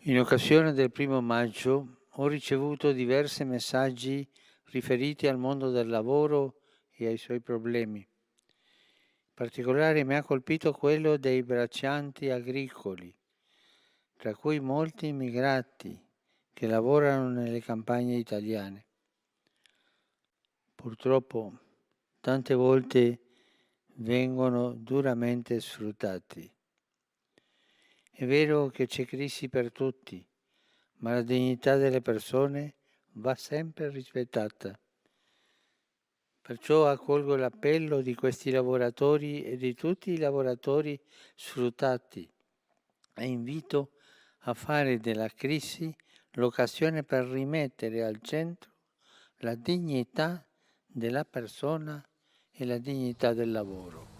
In occasione del 1° maggio ho ricevuto diversi messaggi riferiti al mondo del lavoro e ai suoi problemi. In particolare mi ha colpito quello dei braccianti agricoli, tra cui molti immigrati che lavorano nelle campagne italiane. Purtroppo tante volte vengono duramente sfruttati. È vero che c'è crisi per tutti, ma la dignità delle persone va sempre rispettata. Perciò accolgo l'appello di questi lavoratori e di tutti i lavoratori sfruttati e invito a fare della crisi l'occasione per rimettere al centro la dignità della persona e la dignità del lavoro.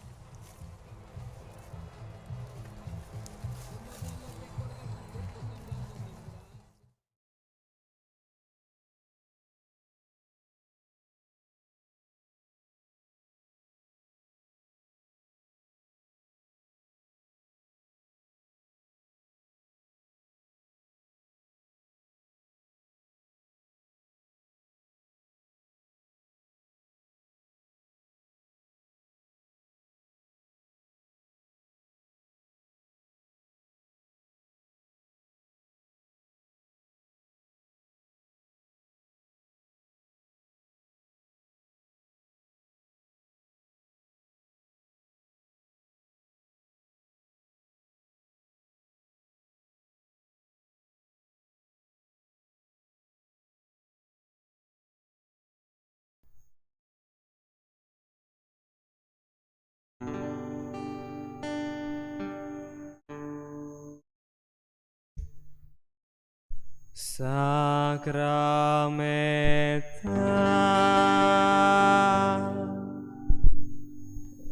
Sacramenta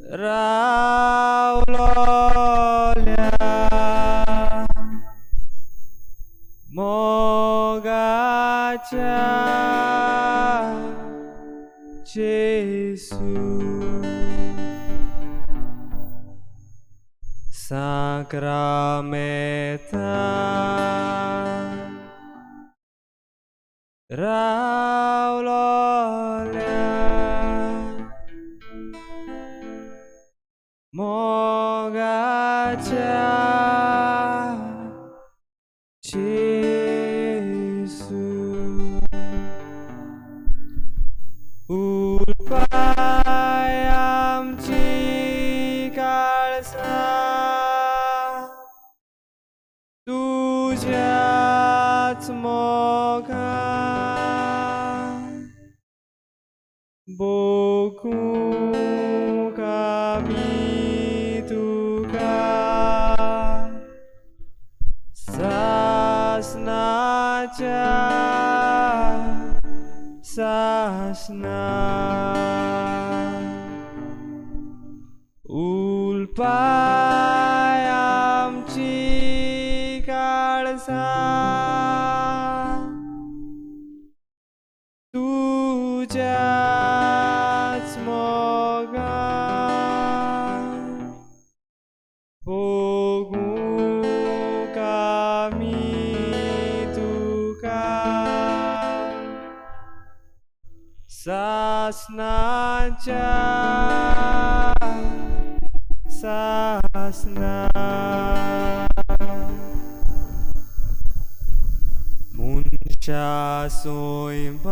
Raulolia Mogacha Gesù Sacramenta Raulolia Mogacha Gesù Ulpayam Chikalsa Tujat Moga Boku kami tuka Sasnaja Sasna Ulpayam Chikalsa Tujat Moga Bogu kami tuka Sasnaja Sasna Munsha soimban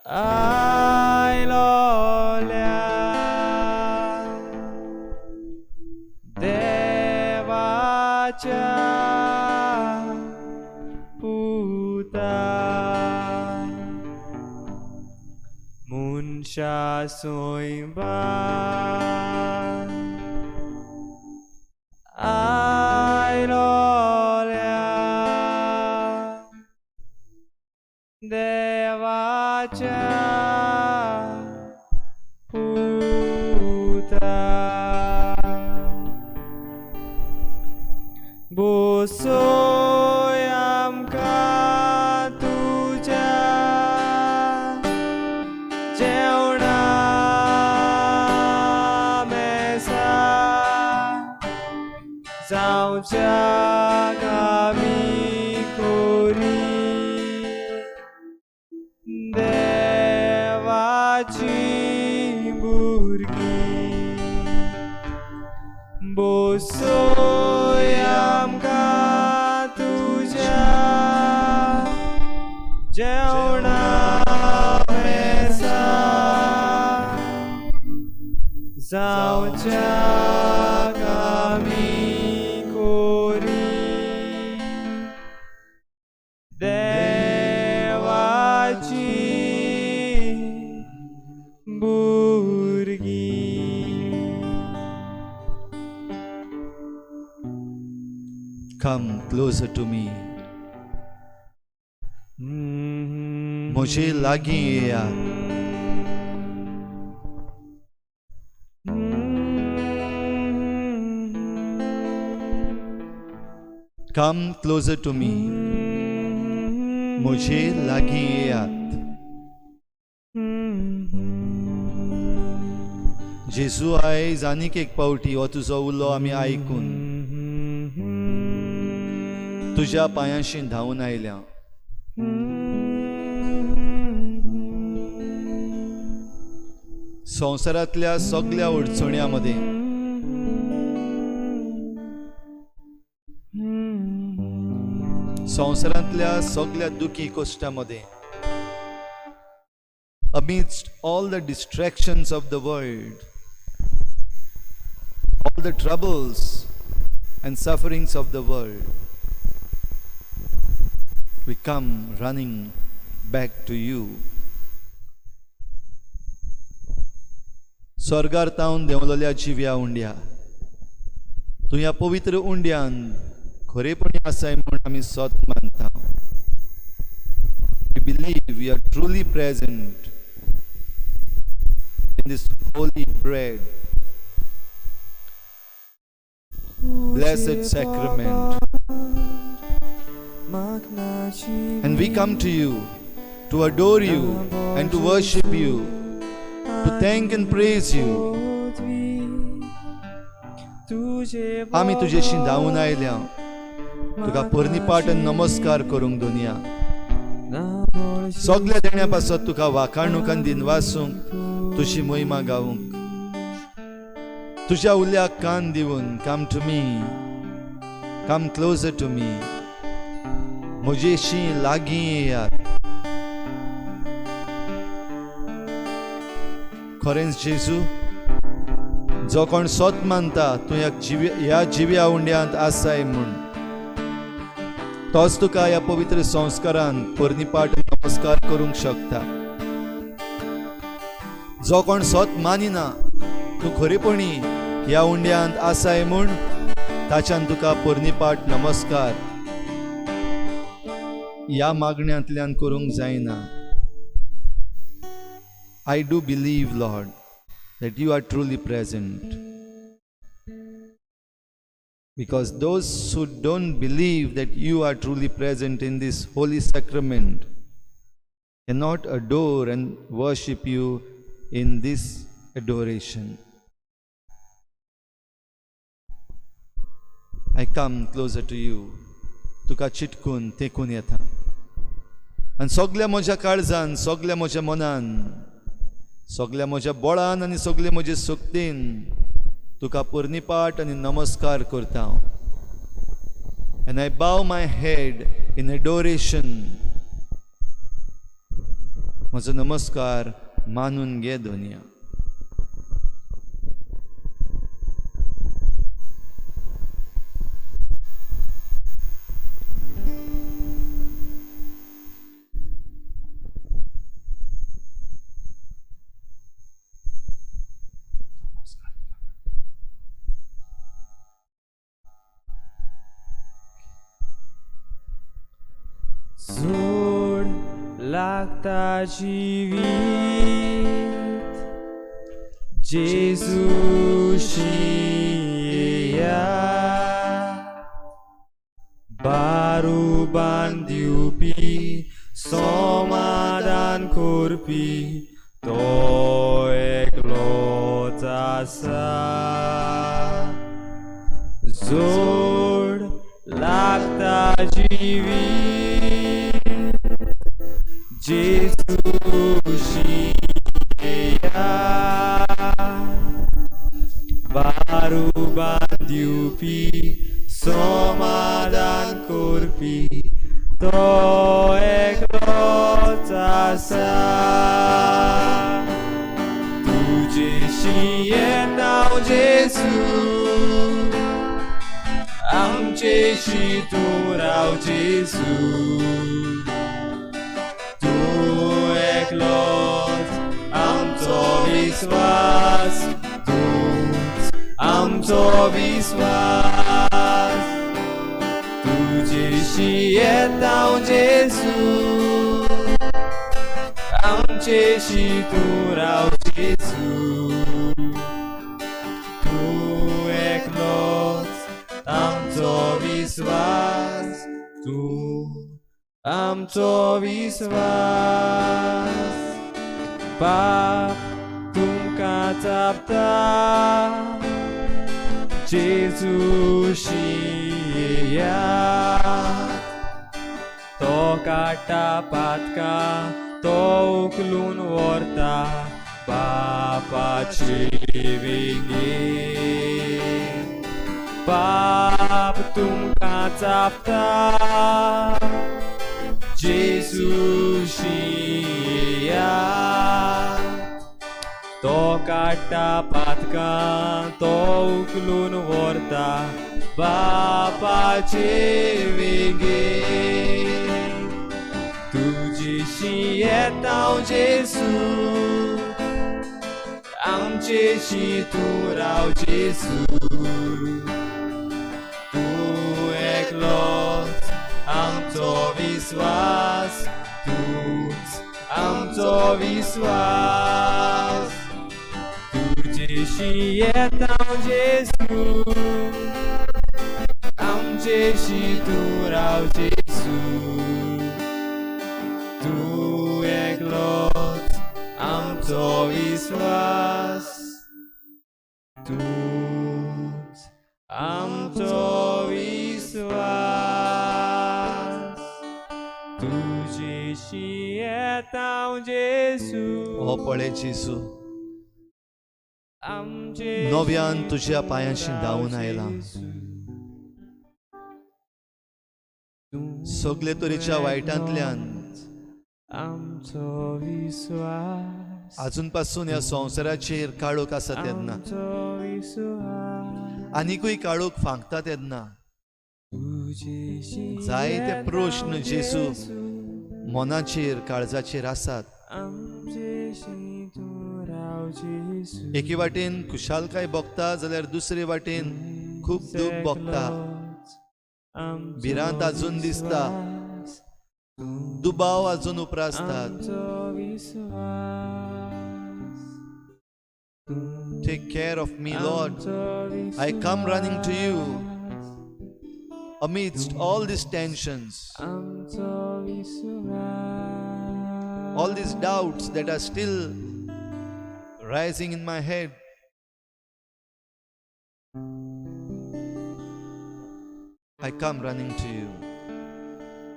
Ai lolia Devacha Puta Munsha soimban Ai lolia Devacha Puta Bosoyam Katuja Jeuna Mesa जेवणा मेसा जावच्या कामी कोरी देवाची भुरगी. Come closer to me. मुझे लागी इय्यात. Come closer to me. मुझे लागी इय्यात. जेजू आयज आनीक एक पावटी हो तुजो उलो आमी आयकून तुज्या पांयाशी धांवन आयल्या. संवसारांतल्या सगळ्या अडचण्यां मदें संवसारांतल्या सगळ्या दुखी कश्टां मदें amidst all the distractions of the world, all the troubles and sufferings of the world, we come running back to you. स्वर्गार तावन देंवलोल्या जिव्या उंड्या तूं ह्या पवित्र उंड्यान खरेपणी आसाय म्हूण आमी सत मानता. We believe we are truly present in this holy bread, blessed sacrament, and we come to you to adore you and to worship you, to thank and praise you. आमी तुजेशी धांवन आयल्या तुका परनिपाट नमस्कार करूंक दोनया. सगळ्या देण्या पासत तुका वाखाणूक आनी दिनवासूंक तुजी महिमा गावूंक तुज्या उल्याक कान दिवन come to me, come closer to me. म्हजेशी लागीं येयात. खरेंच जेजू जो कोण सत मानता तूं ह्या जिव्या उंड्यांत आसाय म्हूण तोच तुका ह्या पवित्र संस्कारान परनिपाट नमस्कार करूंक शकता. जो कोण सत मानिना तूं खरेपणी ह्या उंड्यांत आसाय म्हूण ताच्यान तुका परनिपाट नमस्कार ह्या मागण्यांतल्यान करूंक जायना. I do believe, Lord, that you are truly present. Because those who don't believe that you are truly present in this holy sacrament cannot adore and worship you in this adoration. I come closer to you. तुका चिटकून तेकून येता आनी सगळ्या म्हज्या काळजान, सगळ्या म्हज्या मनान, सगळ्या म्हज्या बळान आनी सगळे म्हजे सक्तीन तुका परनिपाट आनी नमस्कार करता. And I bow my head in adoration. म्हजो नमस्कार मानून घे दोनया. जोड लागता जिवीत जेजूशी येयात. बारुबान दिवपी समाधान करपी तो एकलोच आसा. जोड लागता जिवीत जेजूशी बारुबान दिवपी समाधान करपी तो एकलो आसा तुझेशी येता जेजू आमचेशी तूं राव जेजू तूं एकलोच आमचो विश्वास तूंच आमचो विश्वास तुझेशी येता जेजू आमचेशी तूं राव जेजू तूं एकलोच आमचो विश्वास तूं आमचो विश्वास पाप तुमकां चापता जेजूशी येयात तो काडटा पातकां तो उखलून व्हरता बापाचे वेगेर पाप तुमकां चापता जेजूशी येयात तो काडटा पातकां तो उखलून व्हरता बापाचे वेगेर तुझेशी येता जेजू आमचेशी तूं राव जेजू तूं एकलोच आमचो विश्वास तूंच आमचो विश्वास तुझेशी येता जेजू आमचेशी तूं राव जेजू तूं एकलोच आमचो विश्वास तूंच आमचो विश्वास तुझेशी येता जेजू हो पळय जेजू आमचे नव्यान तुझ्या पांयाशी धांवन आयला सगळे तरेच्या वायटांतल्यान आमचो विश्वास अजून पासून ह्या संवसाराचेर काळोख आसा तेन्ना आमचो विश्वास आनिकूय काळोख फांकता तेन्ना तुझेशी जायते प्रश्न जेजू मनाचेर काळजाचेर आसात आमचेशी तूं राव जेजू एके वाटेन खुशालकाय भोगता जाल्यार दुसरे वाटेन खूब दूख भोगता भिरांत अजून दिसता दुबाव अजून उप्रासतात Take care of me, Lord. I come running to you amidst all these tensions, all these doubts that are still rising in my head. I come running to you.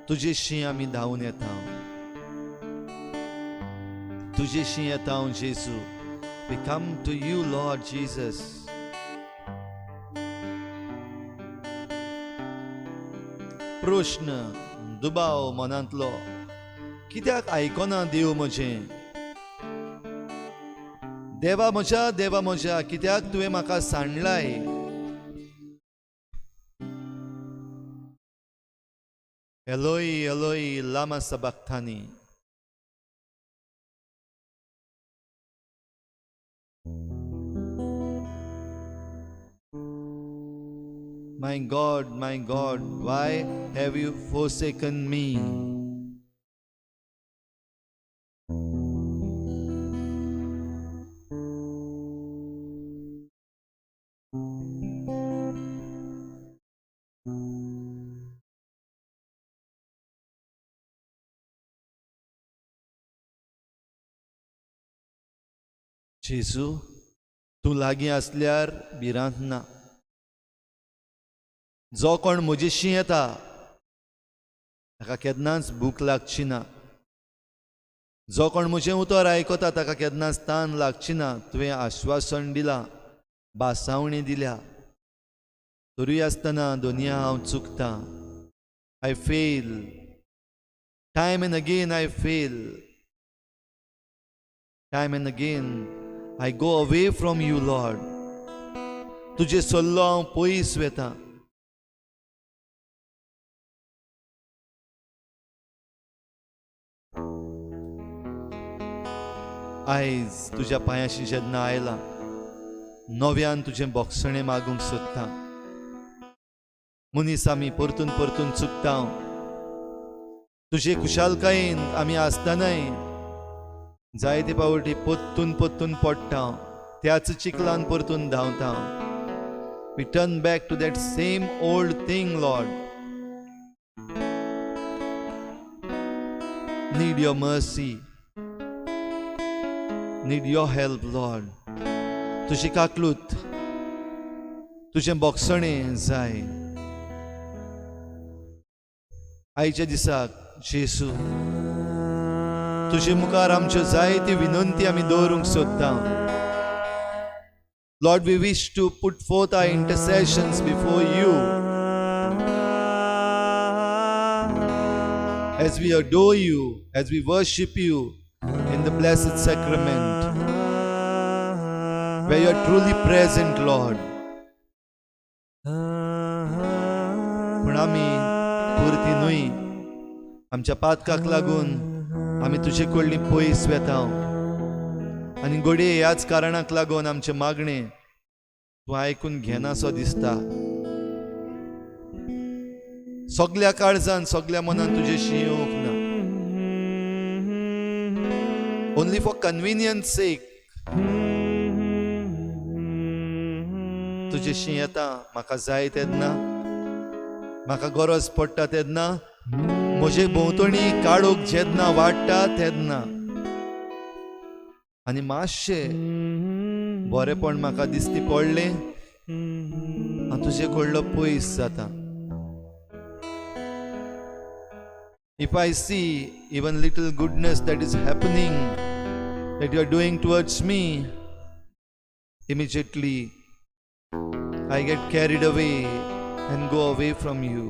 तुझेशी आमी धांवन येता तुझेशी येता जेजू. We come to you, Lord Jesus. प्रश्न दुबाव मनांतलो कित्याक आयकोना देव म्हजें देवा म्हज्या कित्याक तुवें म्हाका सांडलाय. एलोई एलोई लामा सबक्तानी. My God, why have you forsaken me? जेजू तूं लागीं आसल्यार भिरांत ना. जो कोण म्हजेशी येता ताका केन्नाच भूक लागची ना. जो कोण म्हजें उतर आयकता ताका केन्नाच तान लागची ना. तुवें आश्वासन दिलां, बासावणी दिल्या, तरी आसतना दोनिया हांव चुकतां. I fail. Time and again I fail. Time and again, I go away from you, Lord. तुझे सोल्लो हांव पयस वेता. आयज तुझ्या पांयाशी जेन्ना आयला, नव्यान तुझें बोगसणें मागूंक सोदता. मनीस आमी परतून परतून चुकता. तुजे कुशालकायेन आमी आसतनाय जायते पावटी पोत्तून पोत्तून पडटा. त्याच चिखलान परतून धांवता. We turn back to that same old thing, Lord. Need your mercy. Need your help, Lord. तुझी काकलूत, तुझें बोगसणें जाय. आयच्या दिसाक जेसू, तुजे मुखार आमच्यो जायत्यो विनंती आमी दवरूंक सोदता. Lord, we wish to put forth our intercessions before you as we adore you, as we worship you in the Blessed Sacrament, where you are truly present, Lord. पण आमी पुरती न्हय. आमच्या पातकाक लागून आमी तुजे कडलीं पयस वेता. आनी घडये ह्याच कारणाक लागून आमचे मागणे तूं आयकून घेनासो दिसता. सगल्या काळजान सगल्या मनान तुजेशी येवंक ना. ओन्ली फॉर कन्विनियन्स सेक तुजेशी येता. म्हाका जाय तेन्ना, म्हाका गरज पडटा तेन्ना, म्हजे भोंवतणी काळोख जेन्ना वाडटा तेन्ना, आनी मातशें बरेपण म्हाका दिसती पडलें, हांव तुजे कडलो पयस जाता. If I see even little goodness that is happening, that you are doing towards me, immediately I get carried away and go away from you.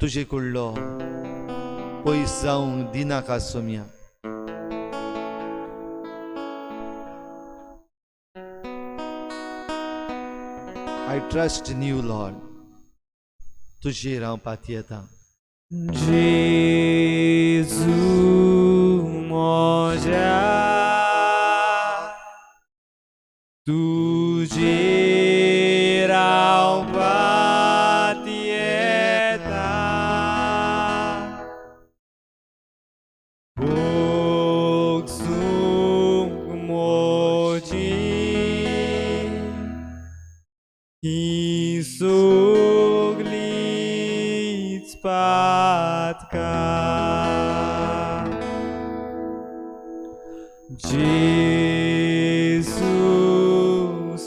तुजे कडलो पयस जावंक दिनाका Saumya. I trust in you, Lord. तुजेर हांव पातयेता. जेजू म्हज्या, तुजेर हांव पातयेता. बोगसूंक म्हजी ही सगळींच पातकां. जेसूस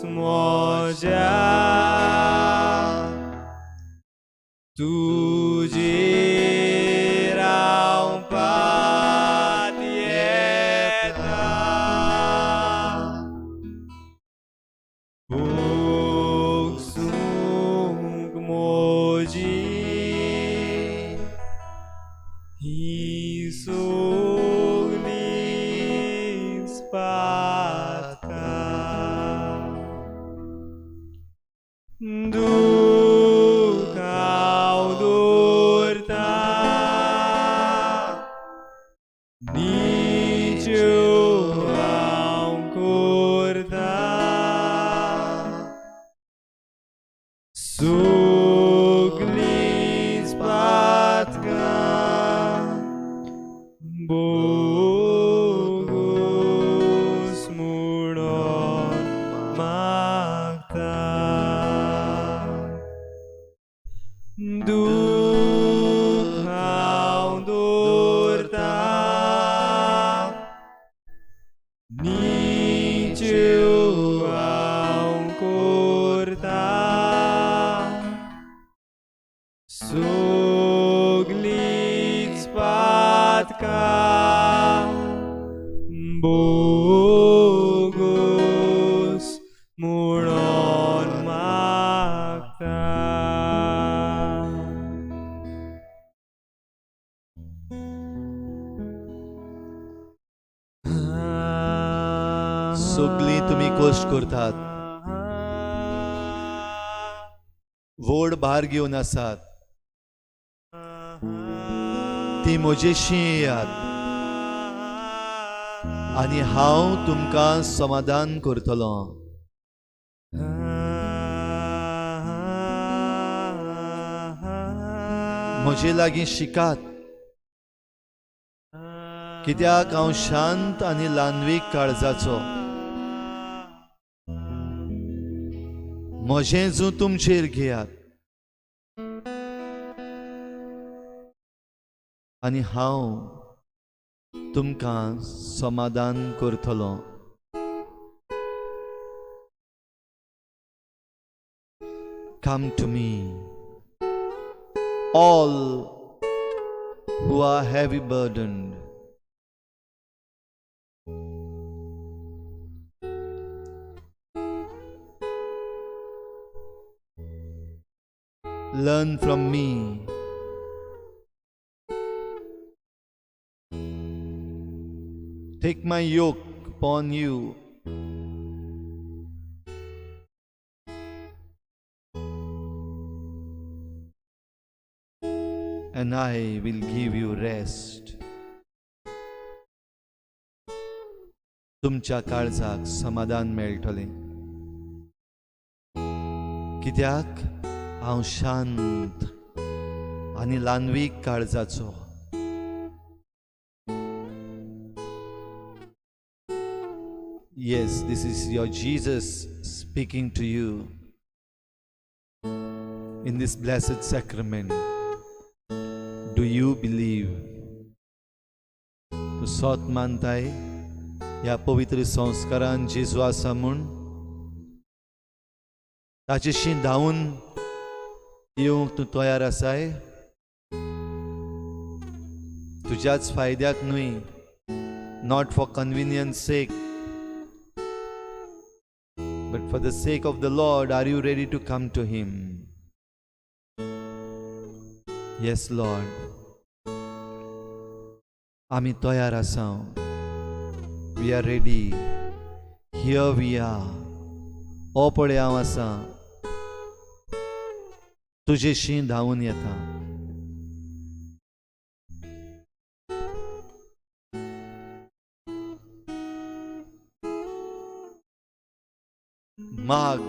म्हज्या, तुजेर हांव पातयेता. बोगसूंक म्हजी ही सगळींच पातकां. दूख हांव दवरता, नीच्यो हांव करता. सगळींच पातकां बोगूस म्हणून मागता. दूख हांव दवरता, नीच्यो हांव करता. सगळींच पातकां बोगूस म्हणून मागता. सगळीं तुमी कश्ट करतात, व्हड भार घेवन आसात, ती म्हजेशी येयात आनी हांव तुमकां समाधान करतलो. म्हजे लागीं शिकात, कित्याक हांव शांत आनी ल्हानवीक काळजाचो. म्हजें जूं तुमचेर घेयात आनी हांव तुमकां समाधान करतलो. Come to me, all who are heavy burdened, learn from me. Take my yoke upon you, and I will give you rest. तुमच्या काळजाक समाधान मेळटलें, कित्याक हांव शांत आनी ल्हानवीक काळजाचो. Yes, this is your Jesus speaking to you in this blessed sacrament. Do you believe? तूं सोत मानताय ह्या पवित्र संस्कारान जेजू आसा म्हूण? ताचेशी धांवन येवंक तूं तयार आसाय? तुज्याच फायद्याक न्हय, not for convenience sake, but for the sake of the Lord. Are you ready to come to Him? Yes, Lord. आमी तयार आसा. We are ready. Here we are. ओ पळय हांव आसा, तुजेशी धांवन येता. माग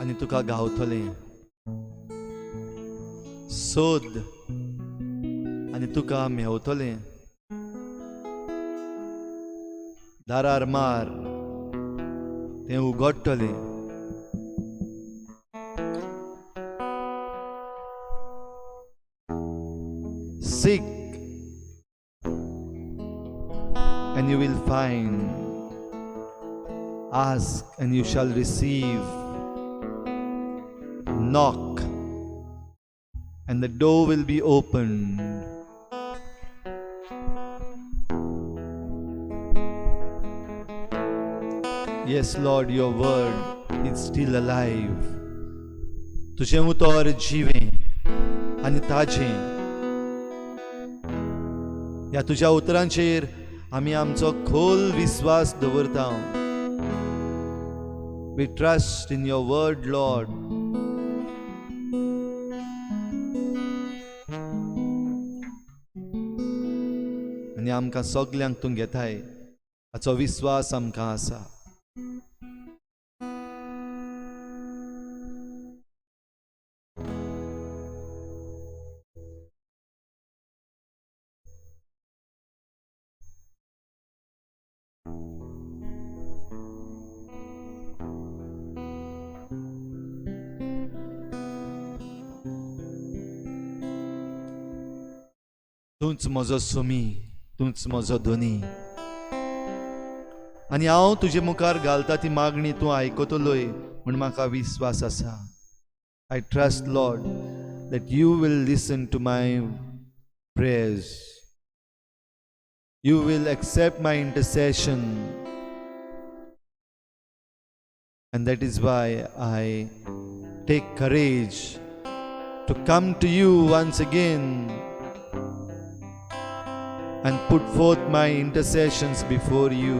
आनी तुका गावतलें. सोद आनी तुका मेवतलें. दारार मार, तें उगडटलें. Seek and you will find. Ask and you shall receive. Knock and the door will be opened. Yes, Lord, your word is still alive. तुझें उतर जिवें आनी ताजें. ह्या तुज्या उतरांचेर आमी आमचो खोल विश्वास दवरता. We trust in your word, Lord. आनी आमकां सगल्यांक तूं घेताय हाचो विश्वास आमकां आसा. तूंच म्हजो सुमी, तूंच म्हजो धोनी. आनी हांव तुजे मुखार घालता ती मागणी तूं आयकतलोय म्हूण म्हाका विश्वास आसा. I trust, Lord, that you will listen to my prayers. You will accept my intercession. And that is why I take courage to come to you once again and put forth my intercessions before you.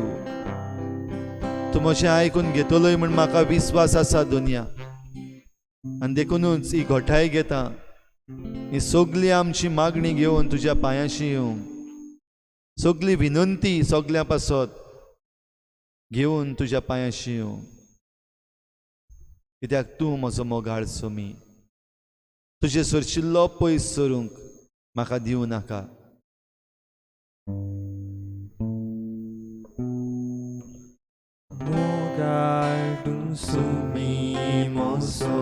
तूं म्हजें आयकून घेतलोय म्हूण म्हाका विस्वास आसा दुनिया. आनी देखूनच ही घोटाय घेता, ही सगळी आमची मागणी घेवन तुज्या पांयाशी येवंक, सगळी विनंती सगळ्या पासत घेवन तुज्या पांयाशी येवंक. कित्याक तूं म्हजो मोगाळ सोमी. तुजे सरशिल्लो पयस सरूंक म्हाका दिवं नाका. मोगाळ तूं सोमी म्हजो,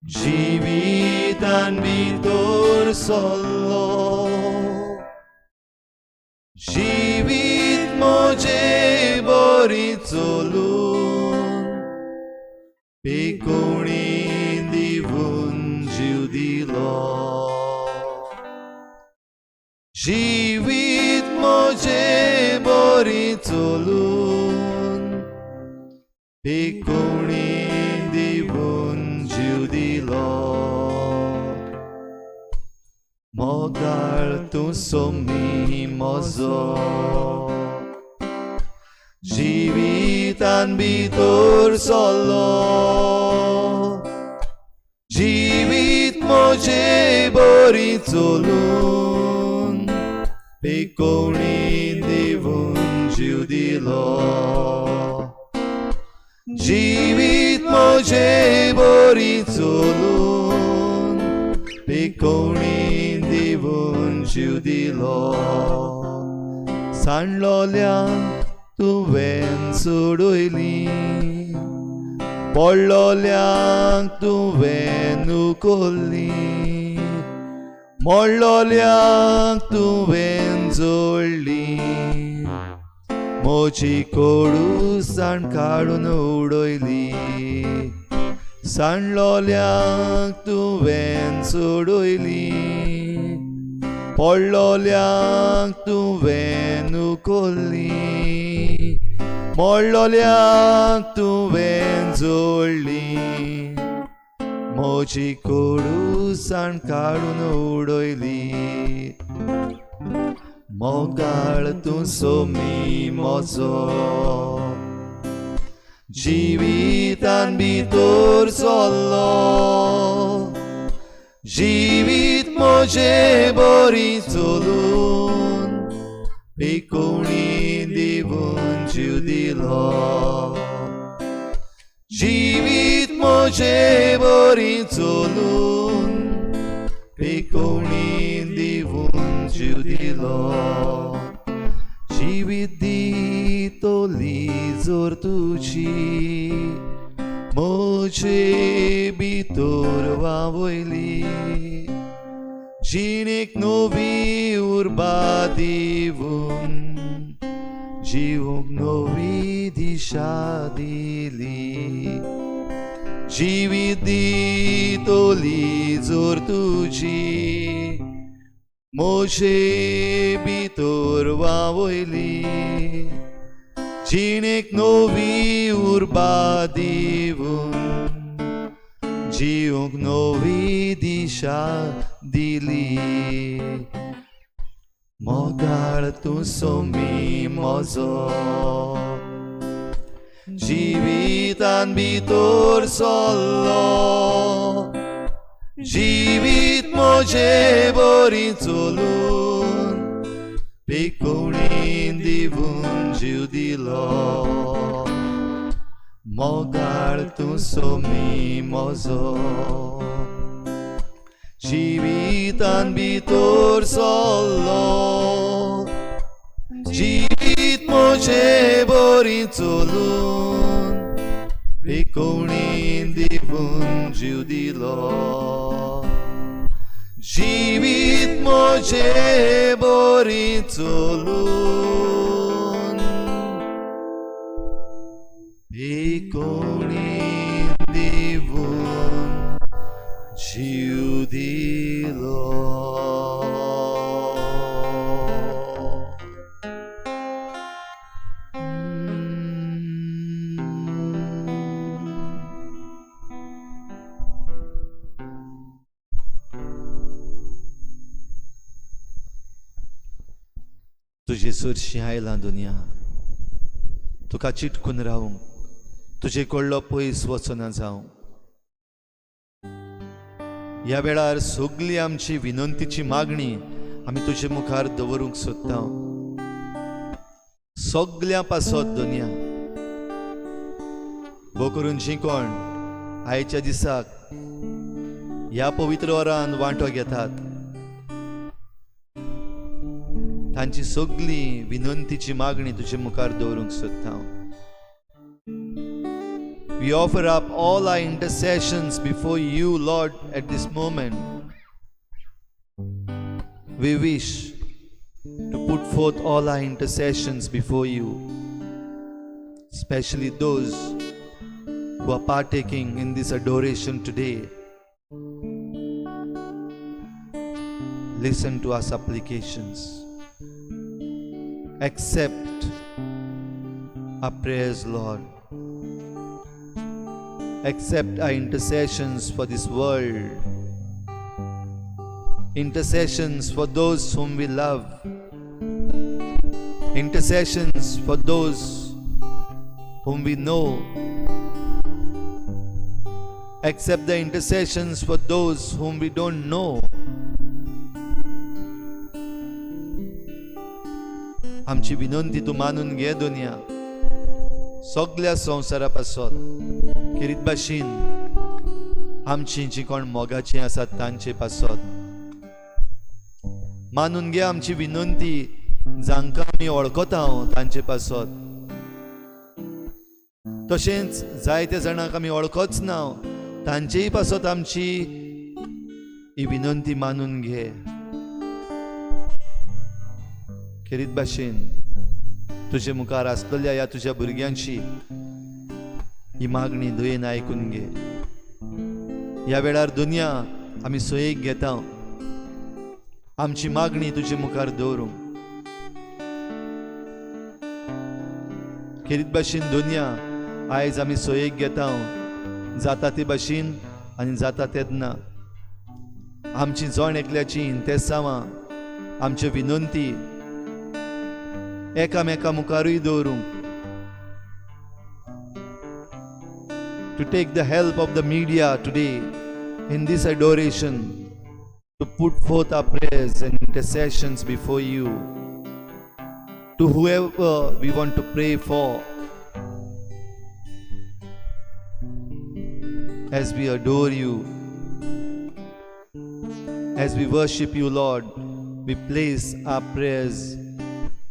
जिवितान भितर सरलो, जिवीत म्हजें बरी चलून पिकोणी दिवून जीव दिलो. जिवीत म्हजें बरी चलून पिकोणी दिवून जीव दिलो. मोगाळ तूं सोमी म्हजो, जिवितान भितर सरलो, जिवीत म्हजें बरी चलून पिकोणी दिवून जीव दिलो. जिवीत म्हजें बरी चलून पिकोणी दिवून जीव दिलो. सांडलोल्यांक तुवें सोडयली, पडलोल्यांक तुवें उखल्ली, मोडलोल्यांक तुवें जोडली. म्हजी कडूसाण काडून उडयली. सांडलोल्यांक तुवें सोडयली, पडलोल्यांक तुवें उखल्ली, मोडलोल्यांक तुवें जोडली. म्हजी कडूसाण काडून उडयली. मोगाळ तूं सोमी म्हजो, जिवितान भितर सरलो, जिवीत म्हजें बरी चलून पिकोणी दिवून जीव दिलो. जिवीत म्हजें बरी चलून पिकोणी दिवून जीव दिलो. जिवीत दितली जोर तुजी, म्हजे भितर वावयली. जिणेक नवी उर्बा दिवून जिवूंक नवी दिशा दिली. जिवीत दितली जोर तुजी, म्हजे भितर वावयली. जिणेक नवी उर्बा दिवून जिवूंक नवी दिशा दिली. मोगाळ तूं सोमी म्हजो, जिवितान भितर सरलो, जिवीत म्हजें बरी चलून पिकोणी दिवून जीव दिलो. मोगाळ तूं सोमी म्हजो, जिवितान भितर सरलो, जिवीत म्हजें बरी चलून पिकोणी दिवून जीव दिलो. जिवीत म्हजें बरी चलून पिकोणी दिवून जीव दिलो. तुझे सुरशी आयला दुनिया, तुका चिटकून रावूंक, तुजे कडलो पयस वचना जावं. ह्या वेळार सगळी आमची विनंतीची मागणी आमी तुजे मुखार दवरूंक सोदता. सगळ्या पासत दोनया भोव करून जी कोण आयच्या दिसाक ह्या पवित्र वरान वांटो घेतात, तांची सगळी विनंतीची मागणी तुजे मुखार दवरूंक सोदता. We offer up all our intercessions before you, Lord, at this moment. We wish to put forth all our intercessions before you, especially those who are partaking in this adoration today. Listen to our supplications. Accept our prayers, Lord. Accept our intercessions for this world, intercessions for those whom we love, intercessions for those whom we know. Accept the intercessions for those whom we don't know. आमची विनंती तू मानून घे दुनिया. सगळ्या संवसारापासत किरीत भाशेन आमची जी कोण मोगाची आसात तांचे पासत मानून घे. आमची विनंती जांकां आमी वळखता तांचे पासत, तशेंच जायत्या जाणांक आमी वळखच ना तांचेय पासत आमची ही विनंती मानून घे. किरीत भाशेन तुजे मुखार आसलेल्या ह्या तुज्या भुरग्यांची ही मागणी दयेन आयकून घे. ह्या वेळार दुनिया आमी सोयेक घेता आमची मागणी तुजे मुखार दवरूंक. किरीत भाशेन दुनिया आयज आमी सोयेक घेता जाता ते भाशेन आनी जाता तेदना आमची जण एकल्याची इंतेसांवां आमच्यो विनंती एकामेका मुखारूय दवरूंक. To take the help of the media today in this adoration to put forth our prayers and intercessions before you to whoever we want to pray for. As we adore you, as we worship you, Lord, we place our prayers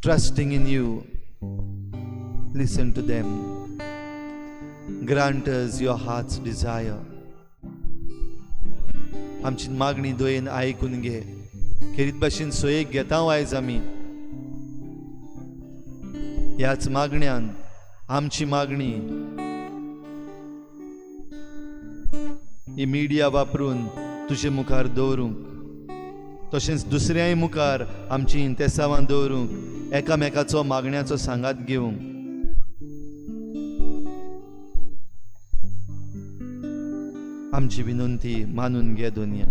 trusting in you. Listen to them. Grant us your heart's desire. आमची मागणी दोयेन आयकून घे. किरीत भाशेन सोयेक घेता आयज आमी ह्याच मागण्यान आमची मागणी ही मिडिया वापरून तुजे मुखार दवरूंक, तशेंच दुसऱ्याय मुखार आमची इंतेसांवां दवरूंक, एकामेकाचो मागण्याचो सांगात घेवंक. आमची विनंती मानून घे दुनिया.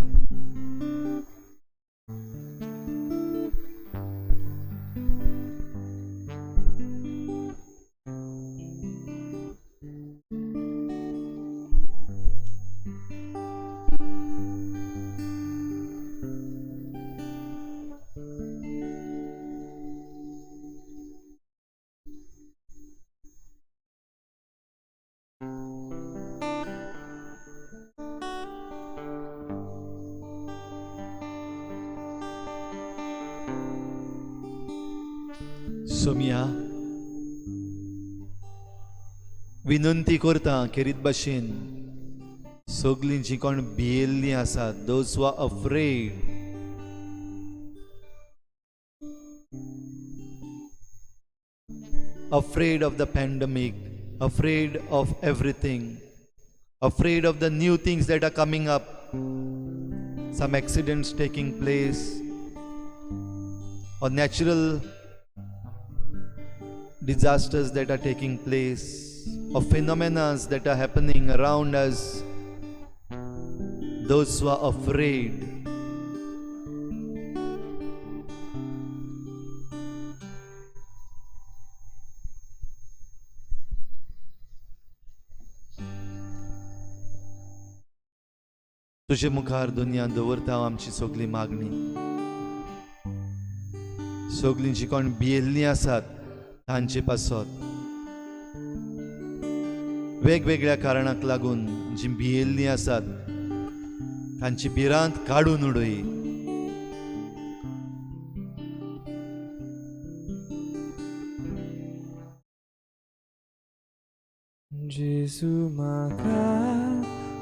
सोमिया विनंती करता किरीत भाशेन सगळीं जी कोण भियेल्लीं आसात, those who are afraid of the pandemic, afraid of everything, afraid of the new things that are coming up, some accidents taking place or natural disasters that are taking place, or phenomena that are happening around us. Those who are afraid, तुजे मुखार दुनियान दवरता हांव आमची सगळी मागणी. सगळीं जीं कोण भियेल्लीं आसात तांचे पासत, वेगवेगळ्या कारणाक लागून जीं भियेल्लीं आसात तांची भिरांत काडून उडय. जेजू म्हाका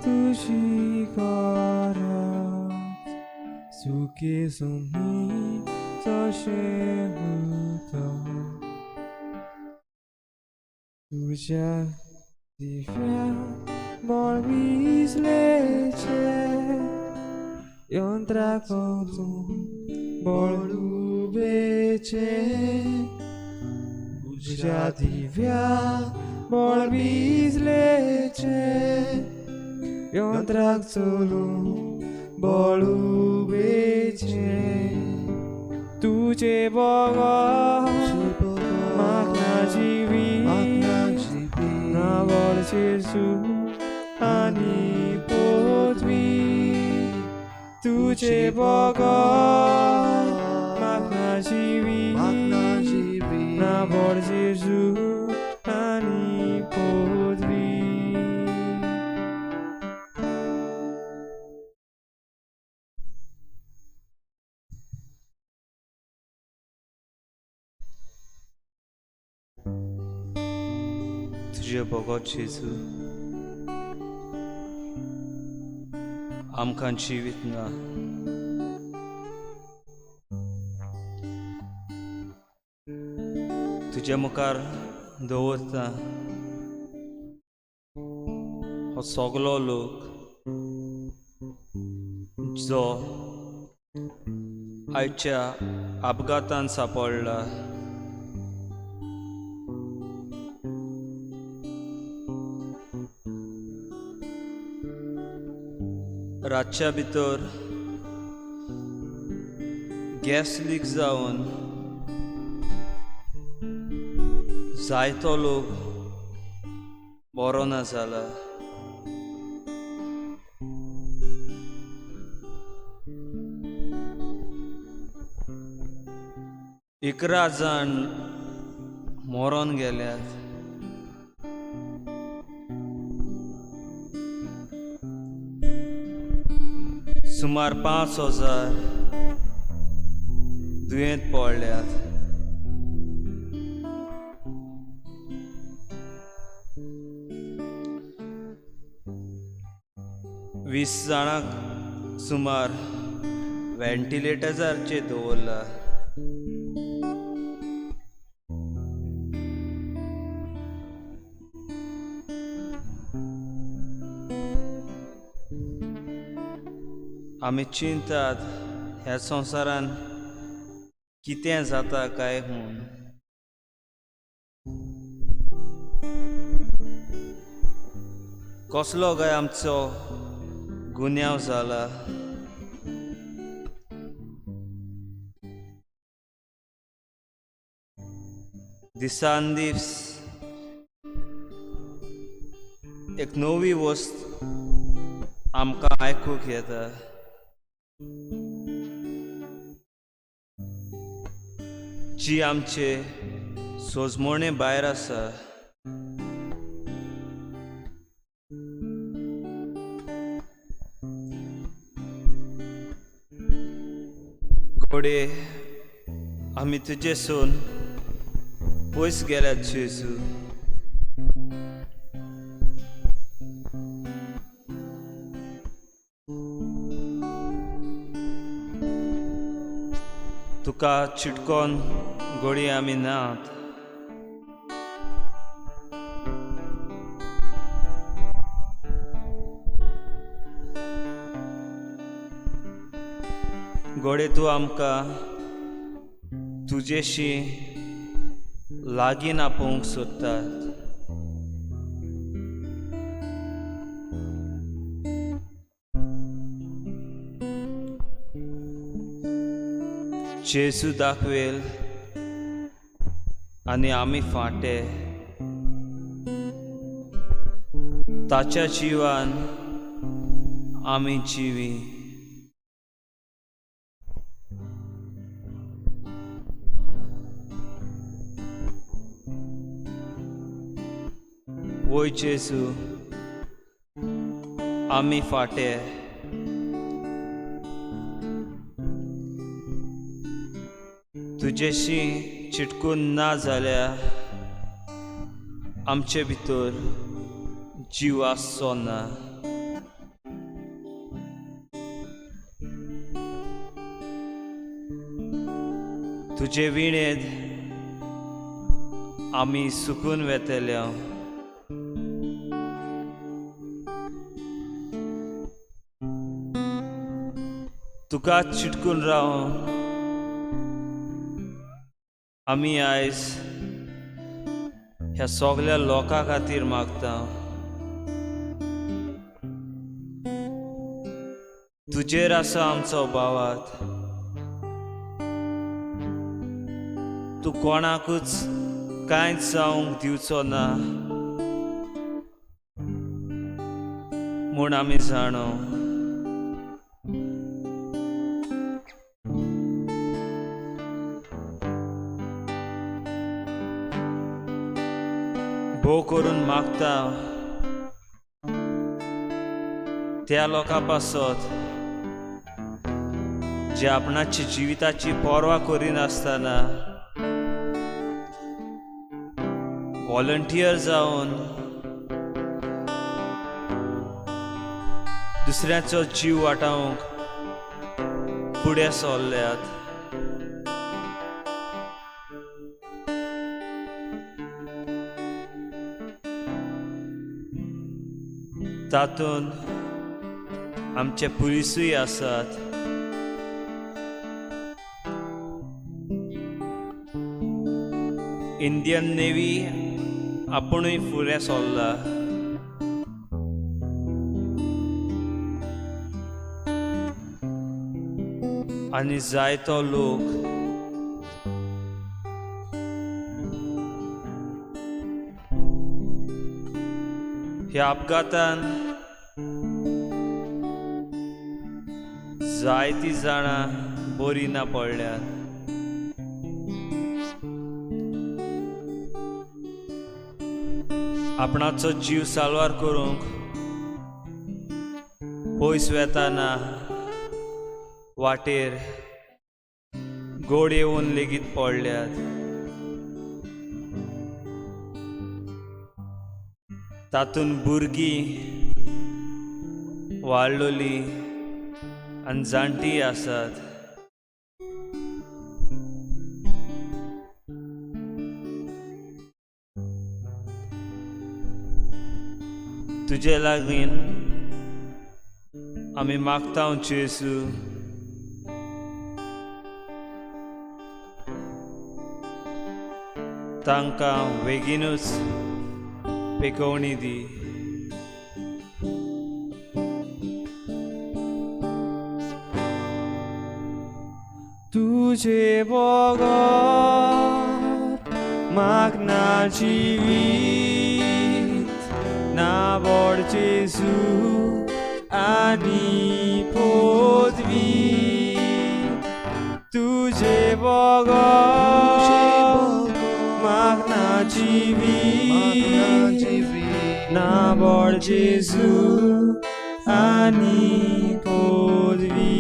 तुजी गरज, सुखे सुमी जशें उदक तुज्या दिव्या बोळ विजलेचे यंत्राक बोळ उबेचे तुज्या दिव्या बोळ विजलेचे यंत्राक चलून बोळ उबेचे तुजे बोगोत म्हाका जिवी ना बोळ जेजू आनी पृथ्वी तुजे बोगोत म्हाका जिवी ना बोळ जेजू आनी पृथ्वी. तुजे बोगोत जेजू आमकां जिवीत ना. तुजे मुखार दवरता हो सगलो लोक जो आयच्या अपघातान सांपडला. रातच्या भितर गॅस लीक जावन जायतो लोक बरो ना जाला. इकरा जाण मरोन गेल्यात. सुमार 5,000 दुयेंत पडल्यात. वीस जाणांक सुमार व्हेंटिलेटराचेर दवरला. आमी चिंतात ह्या संवसारान कितें जाता काय म्हूण. कसलो काय आमचो गुन्यांव जाला. दिसान दीस एक नवी वस्त आमकां आयकूंक येता. जी आमचे सोजमोणे भायर आसा. घोडे आमी तुजे सून पयस गेल्यात जेजू. तुका चिटकोन घोडी आमी नात. घोडे तूं आमकां तुजेशी लागीं आपोवंक सोदतात. जेजू दाखवेल आनी आमी फाटे. ताच्या जिवान आमी जिवी. वोय जेजू, आमी फाटे. तुजेशी चिटकून ना जाल्यार आमचे भितर जीव आसचो ना. तुजे विणेद आमी सुकून वेतल्या. तुकाच चिटकून रावून आमी आयज ह्या सगळ्या लोकां खातीर मागता. तुजेर आसा आमचो भावात. तूं कोणाकूच कांयच जावंक दिवचो ना म्हूण आमी जाणो. भोव करून मागता त्या लोकां पासत जे आपणाची जिविताची पर्वा करिनासतना व्हॉलंटियर जावन दुसऱ्याचो जीव वाटावंक फुडें सरल्यात. तातूंत आमचे पुलिसूय आसात. इंडियन नेवी आपुणूय फुडें सरला. आनी जायतो लोक ह्या अपघातान जायतीं जाणां बरीं ना पडल्यात. आपणाचो जीव साल्वार करूंक पयस वेताना वाटेर गोड येवन लेगीत पडल्यात. तातूंत भुरगीं, वाडलोलीं आनी जाणटीं आसात. तुजे लागीं आमी मागता जेजू, तांकां बेगीनूच पेकोवणी दी. तुझे बगत मागना जिवीत ना व्हड जेजू आनी पदवी. तुझे बगत मागना जिवीत ना व्हड जेजू आनी पदवी.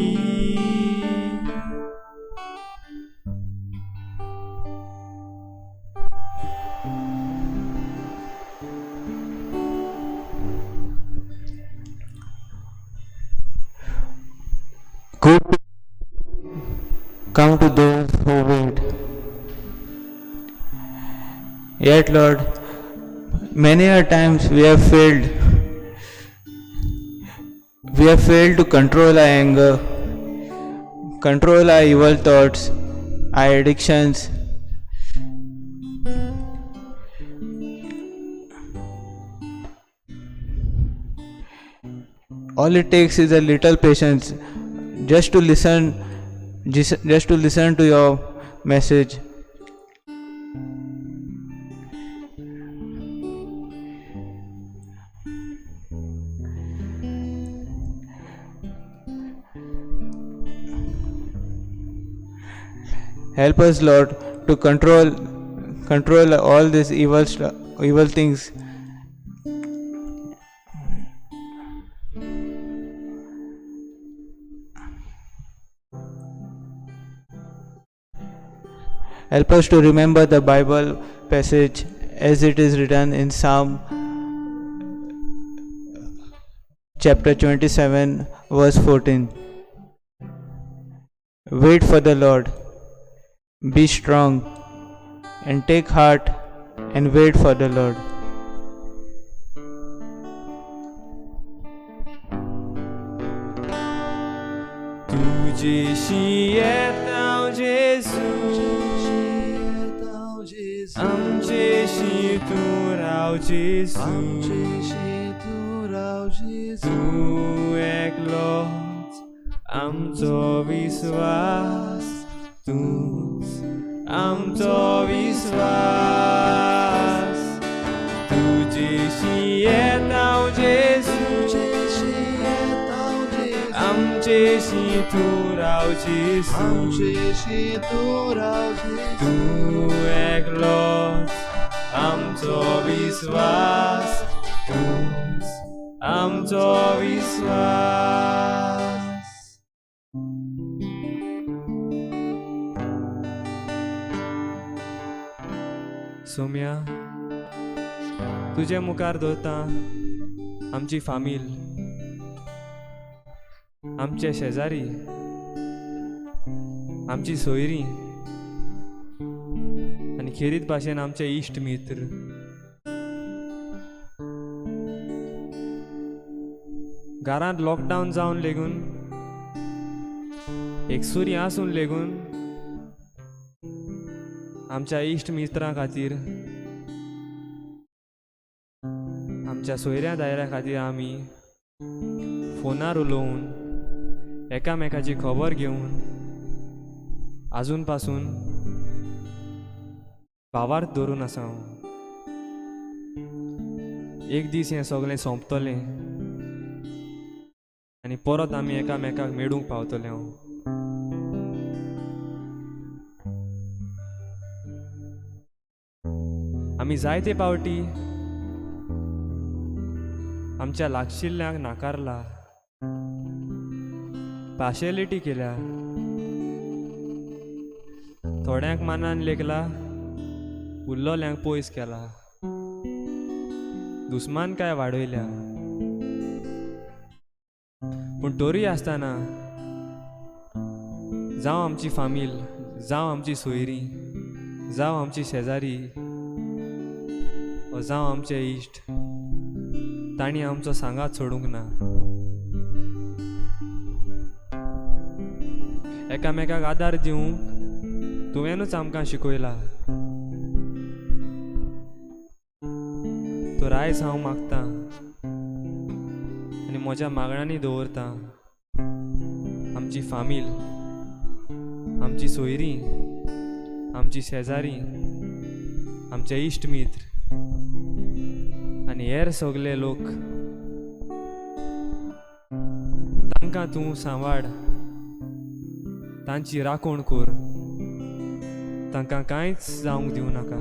Come to those who wait. Yet, Lord, many a times we have failed. We have failed to control our anger, control our evil thoughts, our addictions. All it takes is a little patience just to listen to your message. Help us, Lord, to control all these evil things. Help us to remember the Bible passage as it is written in Psalm chapter 27 verse 14. Wait for the Lord, be strong and take heart and wait for the Lord. तुझेशी येता जेजू आमचेशी तू राव जेजू तू एकलोच आमचो विश्वास तूच आमचो विश्वास तुझेशी येता जेजू आमचेशी तू राव जेजू तू एकलोच आमचो विश्वास तूच आमचो विश्वास. सोम्या तुजे मुखार दवरता आमची फामील, आमचे शेजारी, आमची सोयरीं आनी खेरीत भाशेन आमचे इश्ट मित्र. घरांत लॉकडावन जावन लेगून एकसुरी आसून लेगून आमच्या इश्ट मित्रां खातीर आमच्या सोयऱ्या दायऱ्या खातीर आमी फोनार उलोवन एकामेकाची खबर घेवन आजून पासून भावार्थ धरून आसा. एक दीस हें सगळें सोंपतलें आनी परत आमी एकामेकाक मेळूंक पावतले. आमी जायते पावटी आमच्या लागशिल्ल्यांक नाकारला, पार्शियलिटी केल्या, थोड्यांक मानान लेखला, उरलोल्यांक पयस केला, दुस्मानकाय वाडयल्या. पूण तोरी आसतना जावं आमची फामील, जावं आमची सोयरीं, जावं आमची शेजारी वा जावं आमचे इश्ट, तांणी आमचो सांगात सोडूंक ना. एकामेकाक आदार दिवंक तुवेंनूच आमकां शिकयला. तर आयज हांव मागतां आनी म्हज्या मागण्यांनी दवरता आमची फामील, आमची सोयरीं, आमची शेजारी, आमचे इश्ट मित्र आनी हेर सगळे लोक, तांकां तूं सांबाळ, तांची राखण कर, तांकां कांयच जावंक दिवं नाका.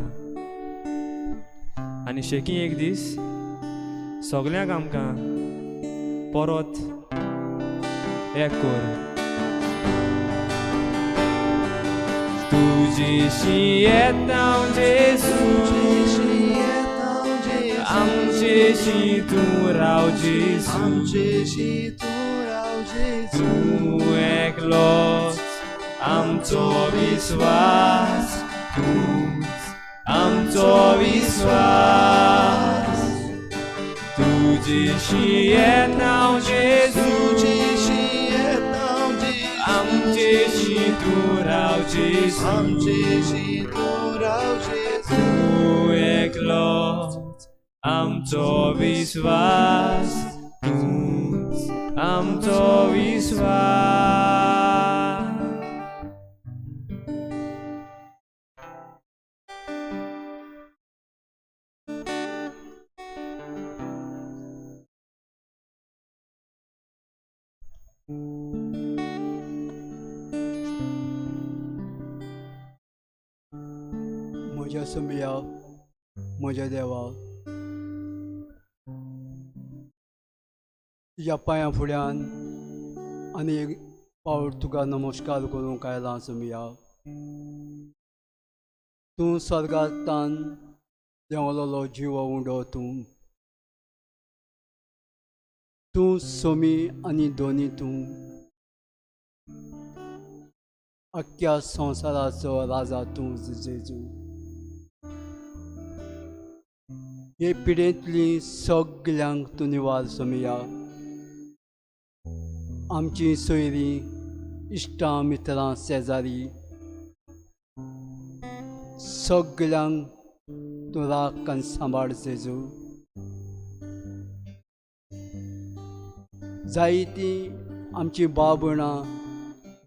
आनी शेकी एक दीस सगळ्यांक आमकां परत एक कर. तुजेशी येता जेजू आमचेशी तूं राव जेजू तूं एकलोच आमचो विश्वास तूच आमचो विश्वास. तुजेशी येता जेजू आमचेशी तूं राव जेजू तूं एकलोच आमचो विश्वास तूच आमचो विश्वास. म्हज्या सुमिया म्हज्या देवा, तुज्या पांया फुड्यान आनी एक फावट तुका नमस्कार करूंक आयलां सुमिया. तूं स्वर्गांतल्यान देंवलोलो जिवो उंडो तूं सोमी आनी दोनी तूं अख्ख्या संवसाराचो राजा तूं जेजू. हे पिडेंतली सगल्यांक तूं निवार सुमिया. आमची सोयरीं, इश्टां, मित्रां, शेजारी सगल्यांक तूं राख आनी सांबाळ जेजू. जायतीं आमची भाव भयणां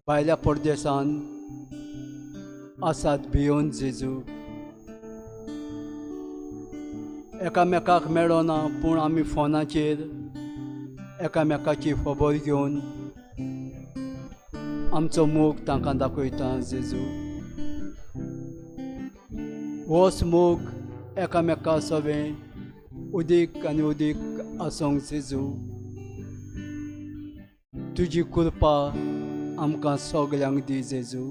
भायल्या परदेसान आसात भियोन जेजू. एकामेकाक मेळना पूण आमी फोनाचेर एकामेकाची खबर घेवन आमचो मोग तांकां दाखयता जेजू. होच मोग एकामेका सवें उदीक आनी उदीक आसूंक जेजू. तुजी कृपा आमकां सगल्यांक दी जेजू.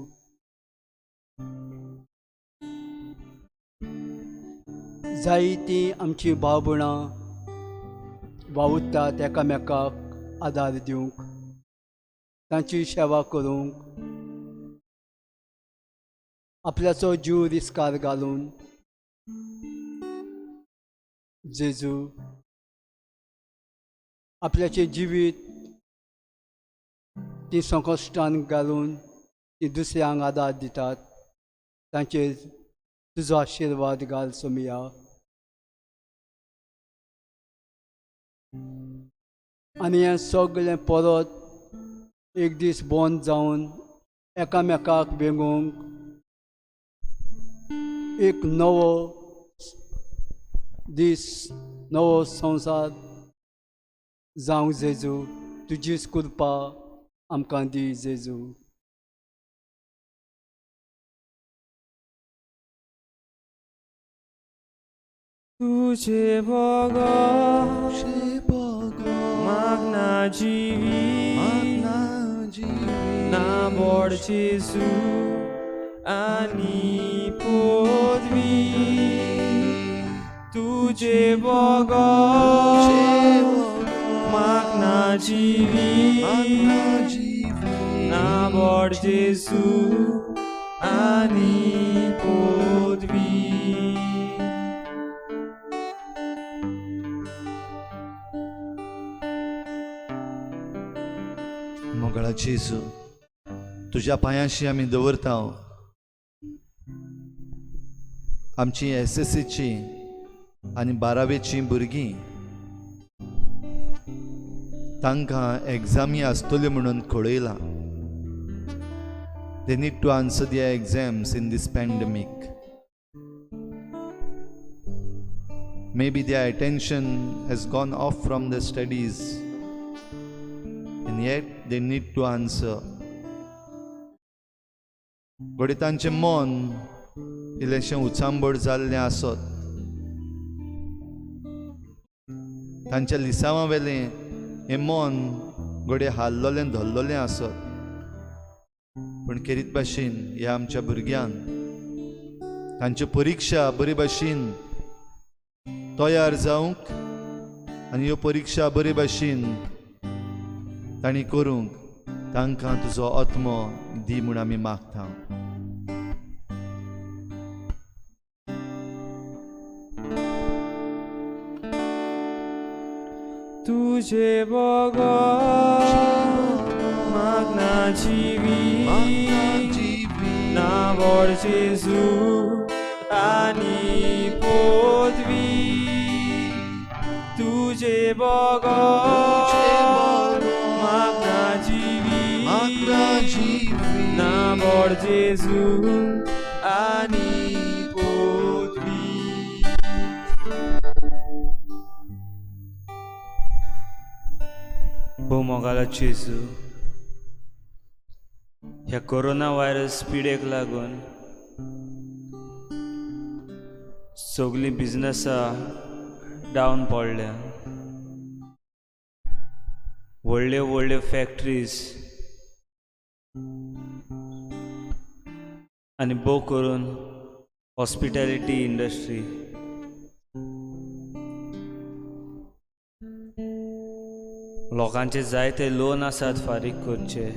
जायतीं आमची भाव भयणां वावुरतात एकामेकाक आदार दिवंक, तांची सेवा करूंक, आपल्याचो जीव रिस्कार घालून जेजू आपल्याचें जिवीत ती संकश्टान घालून ती दुसऱ्यांक आदार दितात. तांचेर तुजो आशिर्वाद घाल सुमिया. आनी हें सगळें परत एक दीस बंद जावन एकामेकाक भेगोवंक एक नवो दीस, नवो संवसार जावंक जेजू. तुजीच कृपा आमकां दी जेजू. तुझे मागना जीवी ना बोड जेजू आनी पदवी. तुझे मागना जीवी ना बोड जेजू आनी पदवी. मोगळा जेजू, तुज्या पांयाशी आमी दवरता आमची SSCची आनी 12वेची भुरगीं. तांकां एग्जामी आसतल्यो म्हणून कळयलां. They need to answer their exams in this pandemic. Maybe their attention has gone off from the studies, and yet they need to answer. घोडी तांचें मन इल्लेशें उचांबड जाल्लें आसत. तांच्या लिसांवा वेलें हें मन घोडे हाल्लोलें धरलोलें आसत. पूण खेरीत भाशेन ह्या आमच्या भुरग्यांक तांच्यो परिक्षा बरे भाशेन तयार जावंक आनी ह्यो परिक्षा बरे भाशेन तांणी करूंक तांकां तुजो आत्मो दी म्हूण आमी मागता. तुझे मागना जीवी ना बोड जेजू आनी पदवी. तुझे मागना जीवी ना बोड जेजू आनी पदवी. हो मोगाला जेजू, ह्या कोरोना व्हायरस पिडेक लागून सगळीं बिजनसां डावन पडल्या. व्हडल्यो व्हडल्यो फॅक्टरीज आनी भोव करून हॉस्पिटॅलिटी इंडस्ट्री. लोकांचे जायते लोन आसात फारीक करचे.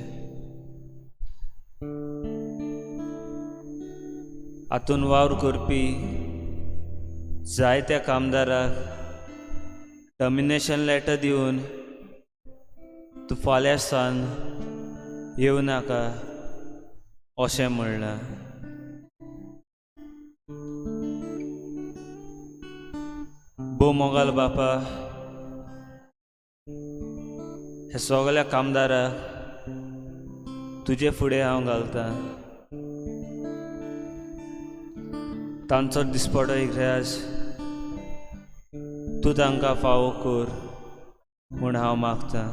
हातून वावर करपी जायत्या कामदाराक टर्मिनेशन लेटर दिवन तूं फाल्यां सावन येवं नाका अशें म्हणलां. भोव मोगाल बापा, हे सगळ्या कामदाराक तुजे फुडें हांव घालतां. तांचो दिसपडो इतिहास तूं तांकां फावो कर म्हूण हांव मागतां.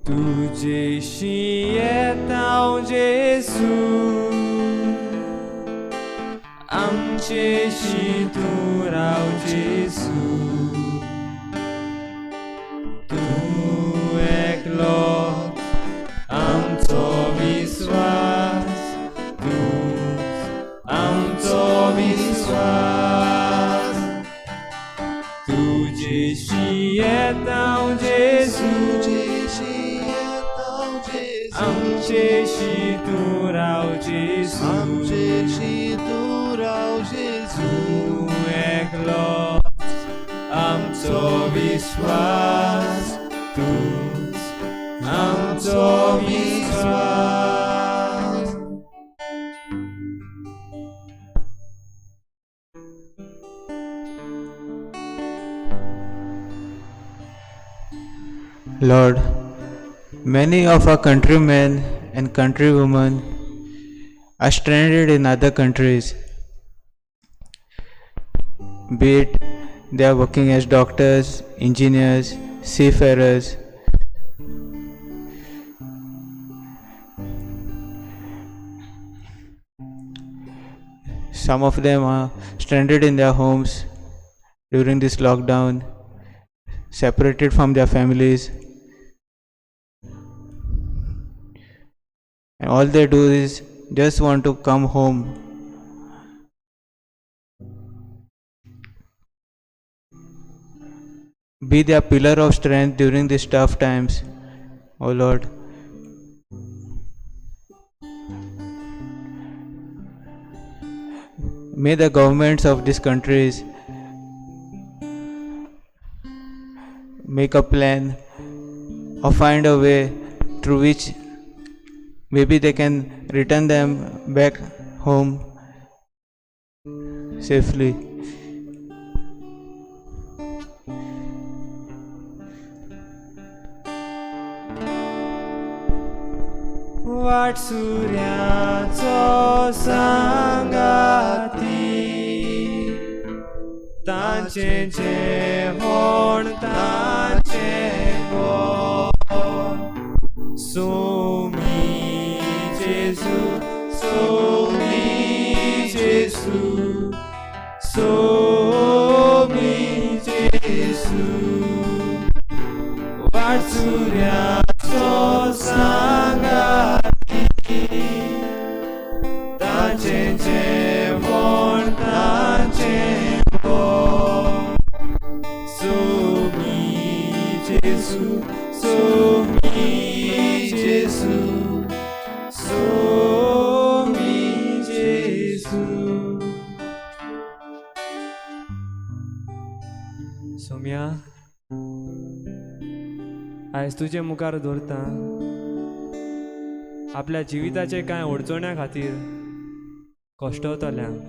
तुजेशी येता हांव जेजू, आमचेशी तूं राव जेजू. तूं एकलो आमचो विश्वास, तूंच आमचो विश्वास. तुजेशी येता हांव जेजू, आमचेशी तूं राव जेजू. तूं एकलो आमचो विश्वास, तूंच आमचो विश्वास. Lord, many of our countrymen and countrywomen are stranded in other countries. Be it they are working as doctors, engineers, seafarers. Some of them are stranded in their homes during this lockdown, separated from their families. And all they do is just want to come home. Be their pillar of strength during these tough times, O Lord. May the governments of these countries make a plan or find a way through which maybe they can return them back home safely. वाट सूर्याचो सांगाती, तांचे जेवण तांचे गोड. सोमी जेजू, सोमी जेजू, सोमी जेजू. वाट सूर्याचो सांगाती, तांचे जेवण तांचे गोड. सोमी जेजू, सोमी जेजू, सोमी जेजू. सोम्या, आयज तुजे मुखार दवरता आपल्या जिविताचे कांय अडचण्या खातीर कश्टवतल्यांक,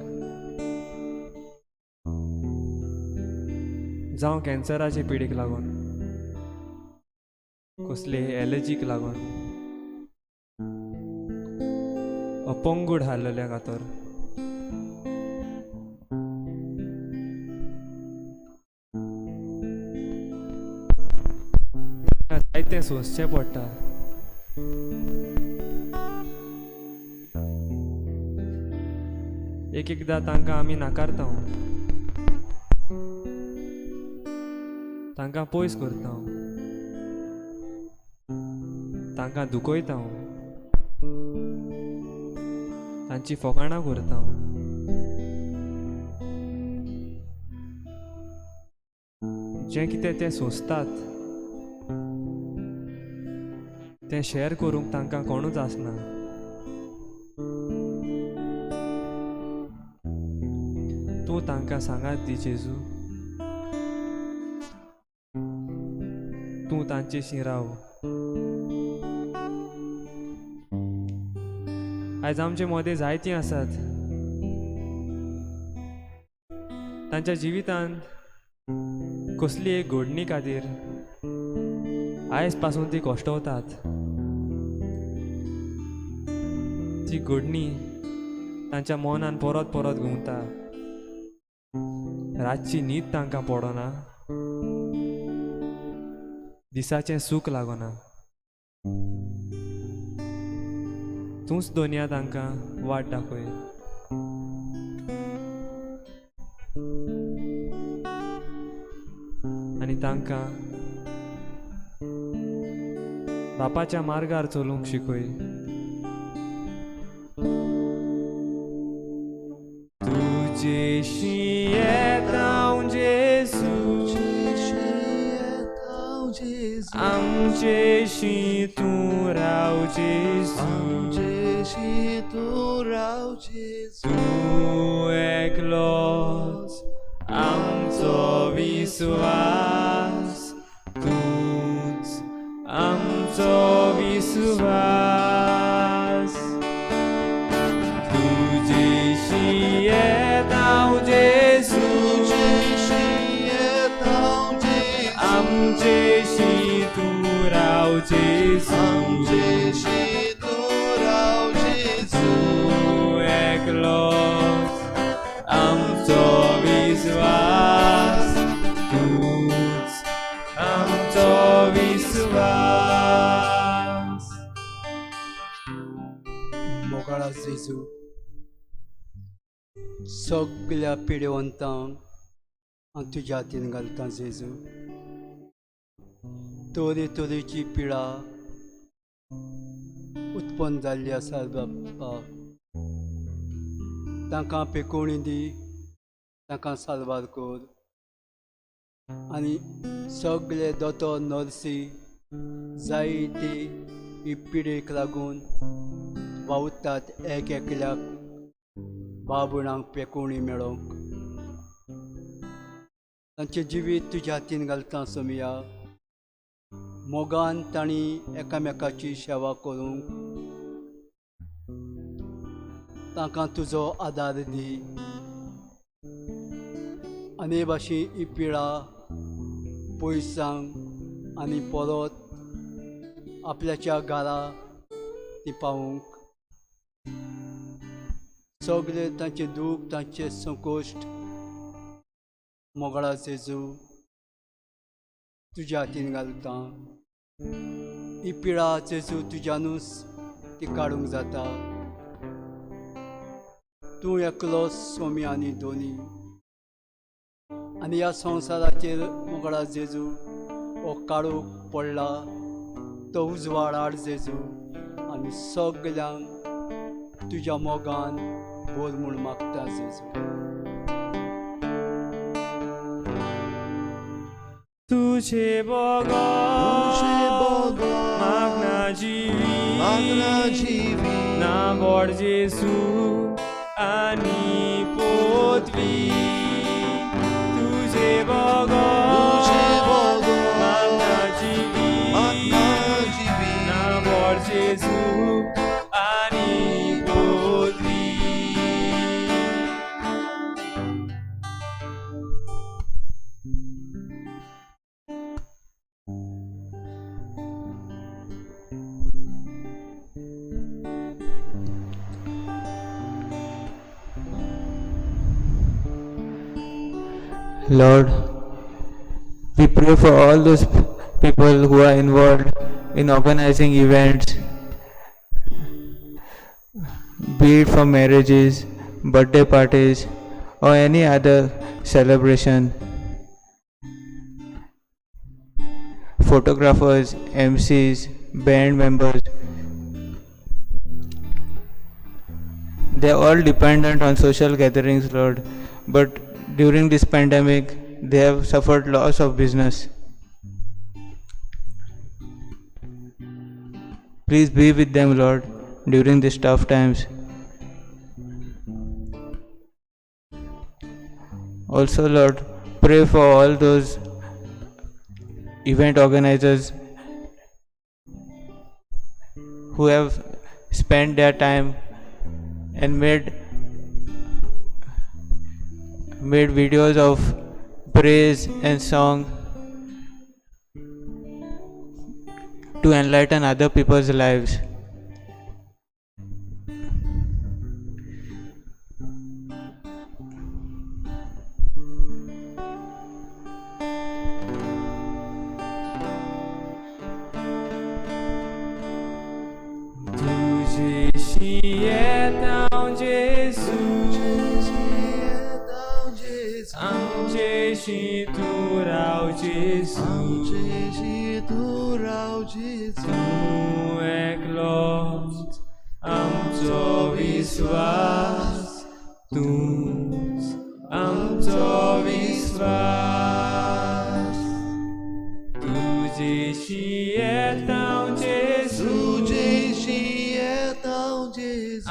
जावं कॅन्सराचे पिडीक लागून, कसले एलर्जीक लागून, अपंगूड हारलेल्या खातर, जायतें सोंसचें पडटा. एक एकदां तांकां आमी नाकारता, तांकां पयस करता, तांकां दुखयता, तांची फकाणां करता. जें कितें ते सोंसतात तें शेअर करूंक तांकां कोणूच आसना. तूं तांकां सांगात दी जेजू, तूं तांचेशी राव. आयज आमचे मदें जायतीं आसात, तांच्या जिवितांत कसली एक घडणी खातीर आयज पासून ती कश्टवतात. ती घडणी तांच्या मनान परत परत घुंवता. रातची न्हीद तांकां पडना, दिसाचें सूख लागना. तूंच दोनया तांकां वाट दाखय. आनी तांकां बापाच्या मार्गार चलूंक शिकय. तुजेशी येता जेजू, आमचेशी तूं राव जेजू, तूं एकलोच आमचो विश्वास, तूंच आमचो विश्वास. तुजेशी येता जेजू, आमचेशी तूं राव जेजू, तूं एकलोच आमचो विश्वास, तूंच आमचो विश्वास. मोगाळा जेजू, सगळ्या पिडेवंतांक हांव तुज्या हातीन घालता जेजू. तरे तरेची पिडा उत्पन्न जाल्ली आसा बाप्पा, तांकां पेकोवणी दी, तांकां साल्वार कर. आनी सगळे दोतोर नर्सी जायती ही पिडेक लागून वावुरतात एक एकल्याक बाबुणांक पेकोवणी मेळोवंक. तांचें जिवीत तुज्या हातीन घालता सोमिया. मोगान तांणी एकामेकाची सेवा करूंक तांकां तुजो आदार दी. आनी भाशेन ही पिडा पयसांक आनी परत आपल्याच्या घरा ती पावूंक. सगळे तांचे दूख, तांचे संकोश्ट मोगळा जेजू तुज्या हातीन घालता. ही पिडा जेजू तुज्यानूच ती काडूंक जाता. तूं एकलो सोमी आनी दोनी. आनी ह्या संवसाराचेर मोगळा जेजू हो काळोख पडला, तो उजवाड हाड जेजू. आनी सगल्यांक तुज्या मोगान भर म्हूण मागता जेजू. तुझे बोगो मागना जीवी ना बोड जेजू आनी पोतवी. तुझे बोगो मागना जीवी ना बोड जेजू आनी पोतवी. Lord, we pray for all those people who are involved in organizing events, be it for marriages, birthday parties, or any other celebration. Photographers, MCs, band members, they are all dependent on social gatherings, Lord. But during this pandemic, they have suffered loss of business. Please be with them, Lord, during these tough times. Also, Lord, pray for all those event organizers who have spent their time and made videos of praise and song to enlighten other people's lives. आमचेशी तू राव जेजू तू एकलोच आमचो विश्वास तूच आमचो विश्वास तुजेशी येतां जेजू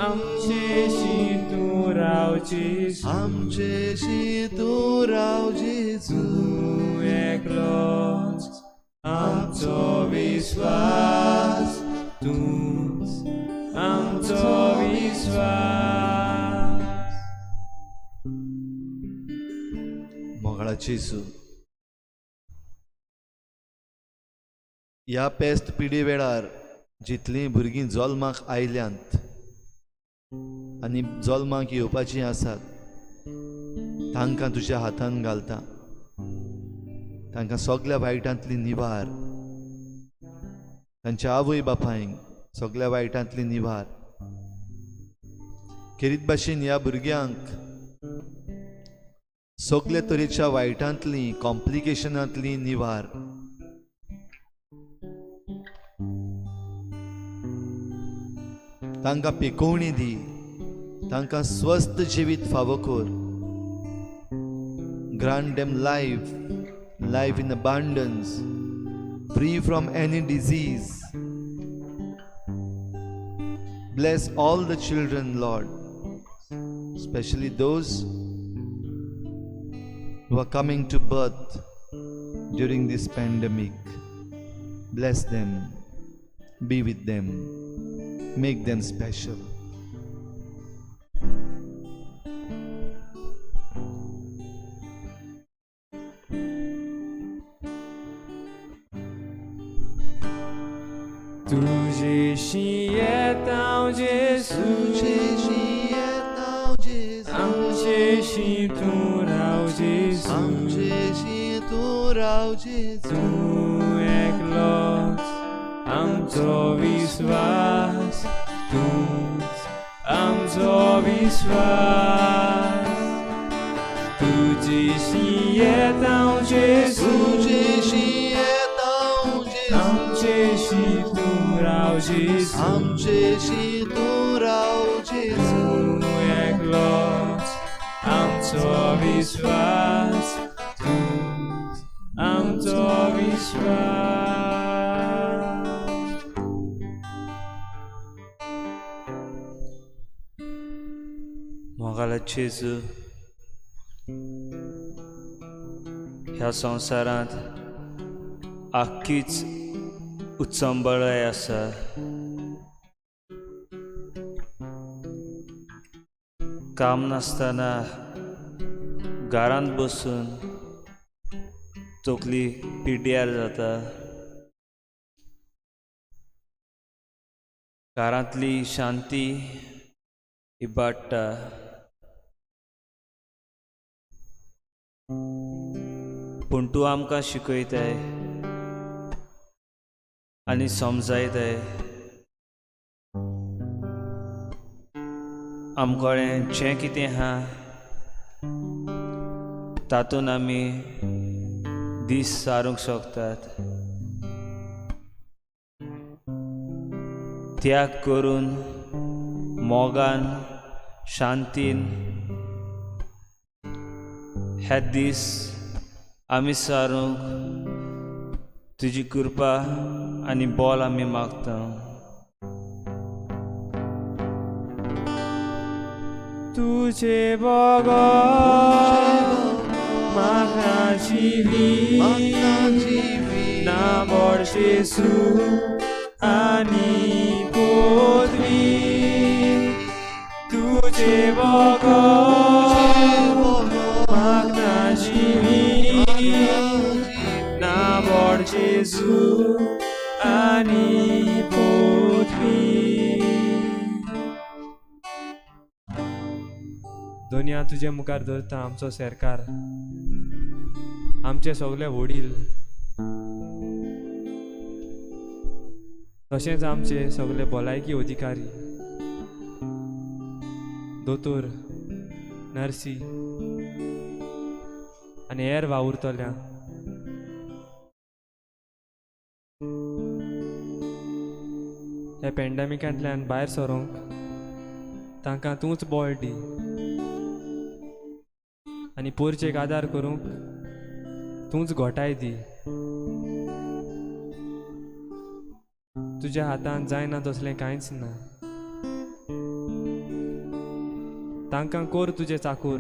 आमचेशी तू राव जेजू आमचेशी तू राव जेजू तू एकलोच आमचो विश्वास तूच आमचो विश्वास. मोगळा जेजू, ह्या पेस्त पिढी वेळार जितलीं भुरगीं जल्माक आयल्यांत आनी जल्माक येवपाचीं आसात तांकां तुज्या हातान घालता. तांकां सगल्या वायटांतली निवार, तांच्या आवय बापायंक सगल्या वायटांतली निवार. खेरीत भाशेन ह्या भुरग्यांक सगले तरेच्या वायटांतली कॉम्प्लिकेशनांतली निवार. तांकां पिकोवणी दी, तांकां स्वस्थ जिवीत फावो कर. Grant them life in abundance, free from any disease. Bless all the children, Lord, especially those who are coming to birth during this pandemic. Bless them, be with them, make them special. तुजेशी येतां जेजू आमचेशी तू राव जेजू तू एकलोच आमचो विश्वास तूच आमचो विश्वास. तुजेशी येतां जेजू आमचेशी तू राव जेजू आमचेशी तू राव जेजू तू एकलोच आमचो विश्वास तूच आमचो विश्वास. मोगाला जेजू, ह्या संवसारांत आख्खीच उत्संबळाय आसा. काम नासतना घरांत बसून तकली पिड्ड्यार जाता. घरांतली शांती इबाडटा. पूण तूं आमकां शिकयताय आनी समजायताय आमकोडें जें कितें आहा तातूंत आमी दीस सारूंक शकतात. त्याग करून मोगान शांतीन हे दीस आमी सारूंक तुजी कृपा आनी बोल आमी मागता. तुझे बगो म्हाका जिवी ना बोड जेसू आनी पदवी. तुझे बगो म्हाका जिवी ना बोड जेसू आनी पदवी. दुनिया तुजे मुखार धरता आमचो सरकार, आमचे सगळे वडील, तशेंच आमचे सगळे भलायकी अधिकारी, दोतोर, नर्सी आनी हेर वावुरतल्यांक. हे पॅन्डेमिकांतल्यान भायर सरोंक तांकां तूंच बळ दी आनी पोरचेक आदार करूंक तूंच घोटाय दी. तुज्या हातांत जायना तसलें कांयच ना. तांकां कोर तुजे चाकूर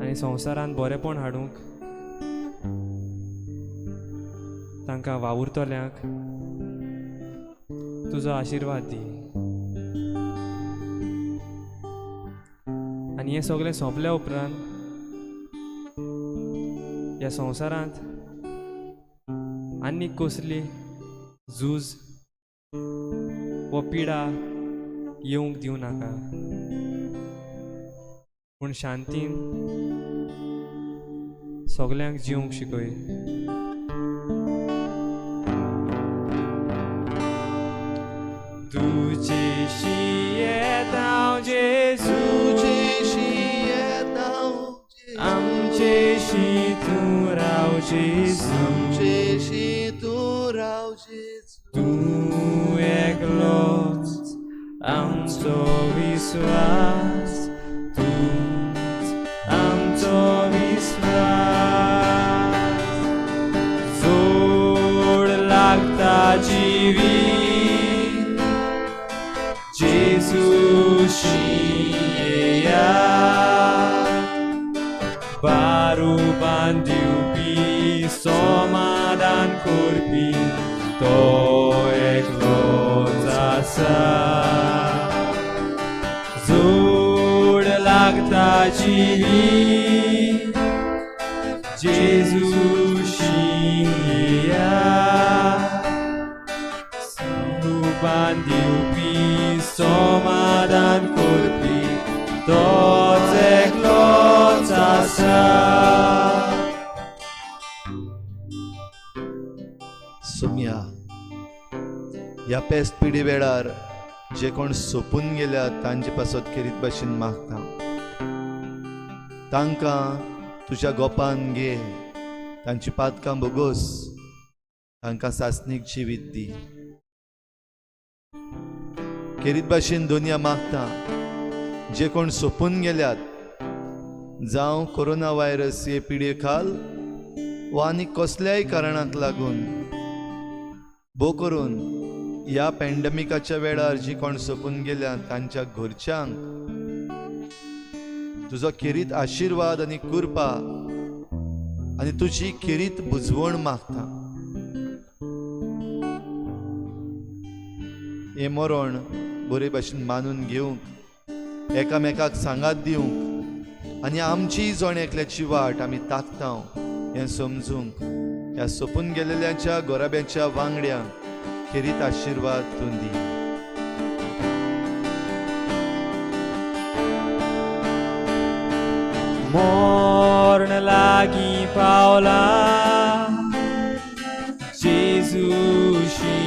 आनी संवसारांत बरेंपण हाडूंक तांकां वावुरतल्यांक तुजो आशिर्वाद दी. आनी हें सगळें सोंपल्या उपरांत ह्या संवसारांत आनी कसली झूज वो पिडा येवंक दिवं नाका, पूण शांतीन सगल्यांक जिवंक शिकय. तुजेशी येता हांव जेजू, आमचेशी तूं राव जेजू, तूं एकलोच आमचो विश्वास, तूंच आमचो विश्वास. जोड लागता जिवी जेजूशी बारूबान दिवपी समाधान करपी तो एकलोच आसा. जोड लागता जिवी जेजूशी बारूबान दिवपी समाधान करपी तोच एकलोच आसा. सुम्या ह्या पेस्त पिढी वेळार जे कोण सोपून गेल्या तांचे पासत खेरीत भाशेन मागता. तांकां तुज्या गोपान घे, तांची पातकां बोगोस, तांकां सासणीक जिवीत दी. खेरीत भाशेन दुनिया मागता जे कोण सोपून गेल्यात, जावं कोरोना व्हायरस हे पिडये खाल वा आनी कसल्याय कारणाक लागून, भोव करून ह्या पॅन्डेमिकाच्या वेळार जी कोण सोपून गेल्या तांच्या घरच्यांक तुजो खेरीत आशिर्वाद आनी कृपा आनी तुजी खेरीत बुजवण मागता. हे मरण बरे भाशेन मानून घेवंक, एकामेकाक सांगात दिवंक आनी आमची जण एकल्याची वाट आमी ताकता हें समजूंक ह्या सोपून गेलेल्यांच्या गोराब्याच्या वांगड्यांक खेरीत आशिर्वाद तूं दी. मरण लागीं पावला जेजूशी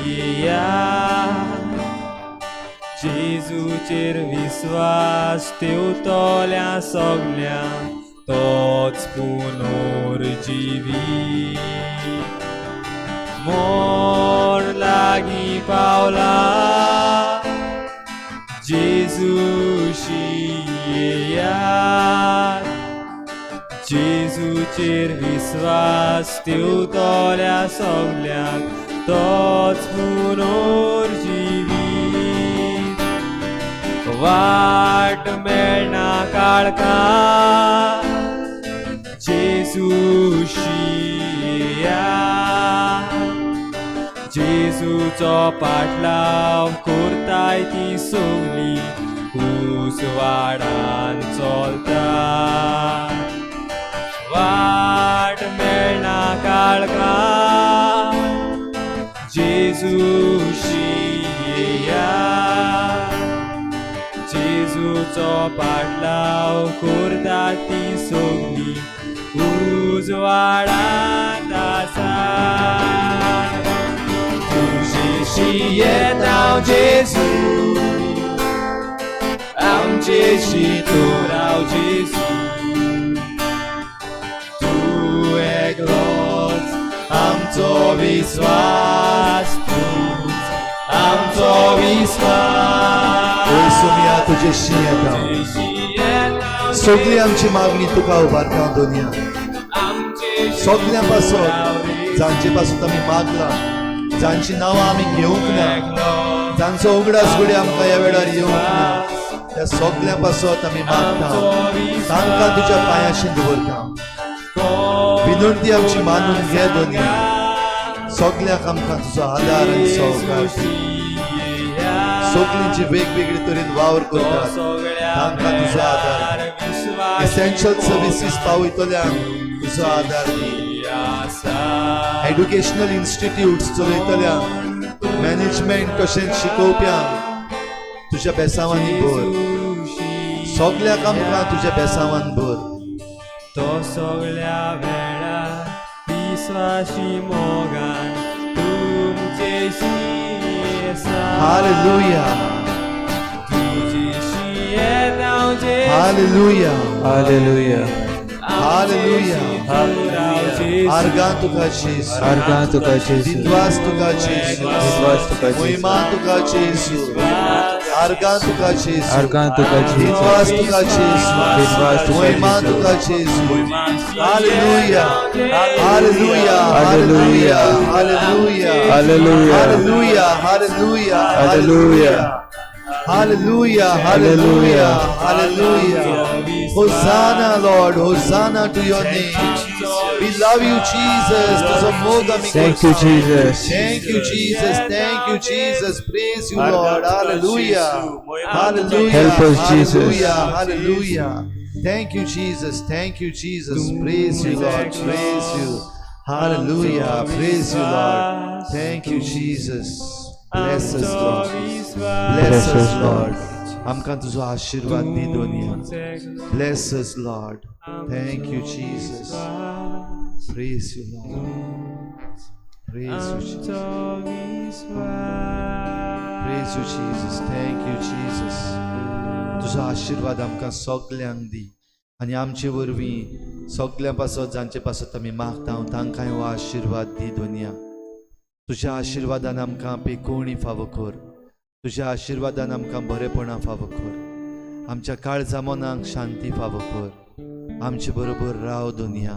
येया, जेजूचेर विस्वास ठेवतल्या सगळ्यांक तोच पुनर्जीवी मोर लागीं पावला जेजूशी येयात जेजूचेर विस्वास ठेवतल्या सगळ्यांक तोच पुनर्जीवी वाट मेळना काळखां जेजूशी येयात जेजूचो पाटलाव करताय ती सगळीं उजवाडान चलता वाट मेळना काळखां जेजूशी येयात जेजूचो पाटलाव करता ती सगळीं उजवाडांत आसा तुजेशी येता जेजू आमचेशी तूं राव जेजू तूं एकलोच आमचो विस्वास तूंच आमचो विस्वास सोमिया तुजेशी येता सगळी आमची मागणी तुका उबारता दोनिया सगळ्यां पासून जांचे पासून आमी मागला जांची नांवां आमी घेवंक ना जांचो उगडास फुडें आमकां ह्या वेळार येवंक ना त्या सगळ्यां पासून आमी मागता तांकां तुज्या पांयाशी दवरता विनंती आमची मानून घे दोनिया सगळ्यांक आमकां तुजो आदार आनी सहकार सगळींची वेगवेगळे तरेन वावर करतात तांकां तुजो आदार एसेन्शियल सर्विसीस पावयतल्यांक तुजो आदार एड्युकेशनल इन्स्टिट्यूट्स चलयतल्यांक मॅनेजमेंट कशें शिकोवप्यांक तुज्या बेसांवांनी भर सगळ्याक आमकां तुज्या बेसांवान भर तो सगळ्या वेळार विस्वासी मोगान तुमचेशी हालेलुया तुजेशी येता जेजू हालेलुया Hallelujah. हालेलुया आर्गां तुका जेजू Argan tuka Jesu. दिद्वास तुका जेजू Vidwas tuka Jesu. महिमा तुका जेजू आर्गां तुका जेजू Argan tuka Jesu. दिद्वास तुका जेजू Vidwas tuka महिमा Jesu. तुका जेजू हालेलुया हालेलुया हालेलुया हालेलुया Hallelujah. हालेलुया हालेलुया Hallelujah. Hallelujah, hallelujah, hallelujah. Hosanna, Lord, Hosanna to your name. We love you, Jesus. Thank you, Jesus. Thank you, Jesus. Thank you, Jesus. Praise you, Lord. Hallelujah. Hallelujah. Help us, Jesus. Hallelujah. Hallelujah. Thank you, Jesus. Thank you, Jesus. Praise you, Lord. Praise you. Hallelujah. Praise you, Lord. Thank you, Jesus. Bless us, Lord. Bless us, Lord. आमकां तुजो आशीर्वाद दी Doniya. Bless us, Lord. Thank you, Jesus. Praise you, Lord. Praise you, Jesus. Praise you, Jesus. Thank you, Jesus. तुजो आशीर्वाद आमकां सगळ्यांक दी आनी आमचे वरवीं सगळ्यां पासत जांचे पासत आमी मागता तांकांय हो आशीर्वाद दी दोनिया. तुझ्या आशीर्वादान आमकां पेकोवणी फावो कर तुझ्या आशीर्वादान आमकां बरेपणां फावो कर आमच्या काळजा मनाक शांती फावो कर आमचे बरोबर राव दोनिया.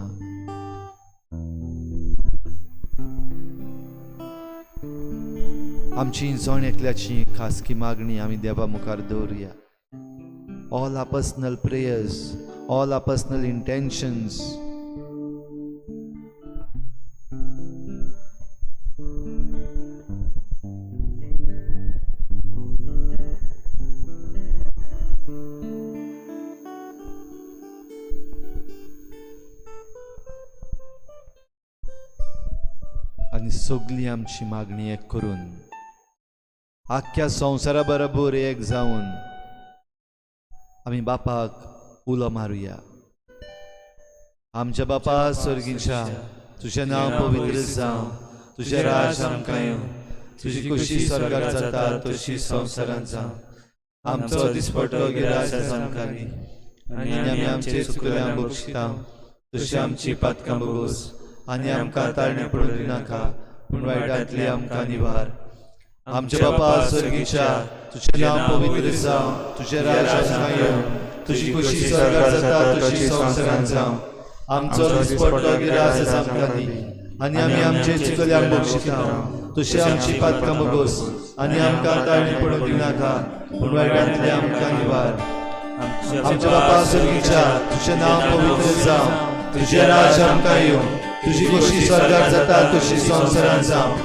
आमची जण एकल्याची खासगी मागणी आमी देवा मुखार दवरुया. All our personal prayers all our personal intentions आनी सगळी आमची मागणी एक करून आख्या संवसारा बरोबर एक जावन आमी बापाक उलो मारुया. आमच्या बापा स्वर्गीच्या तुझें नांव पवित्र जावं तुझें राज आमकां येवं तुजी खुशी स्वर्गार जाता तशी संवसारांत जावं. आमचो दिसपट्टो गिरास आमकां दी आनी आमी आमचे चुकल्यांक बक्षिता तशी आमची पातकां बगोस आनी आमकां ताळणे पडूं दिनाका पूण वायटांतली आमकां निवार. आमचे बापा स्वर्गीच्या तुझें नांव पवित्र जावं, तुजें राज आमकां येवं, तुजी खुशी स्वर्गार जाता तशी संवसारांत जावं. आमचो दिसपट्टो गिरास आमकां दी आनी आमी आमचे चुकल्यांक बक्षिता तशी आमची पातकां बगोस आनी आमकां ताळणे पडूं दिनाका पूण वायटांतली आमकां निवार. आमच्या बापा स्वर्गीच्या तुझें नांव पवित्र जावं, तुजें राज आमकां येवं, तुजी खुशी स्वर्गार जाता तशी संवसारांत जावं.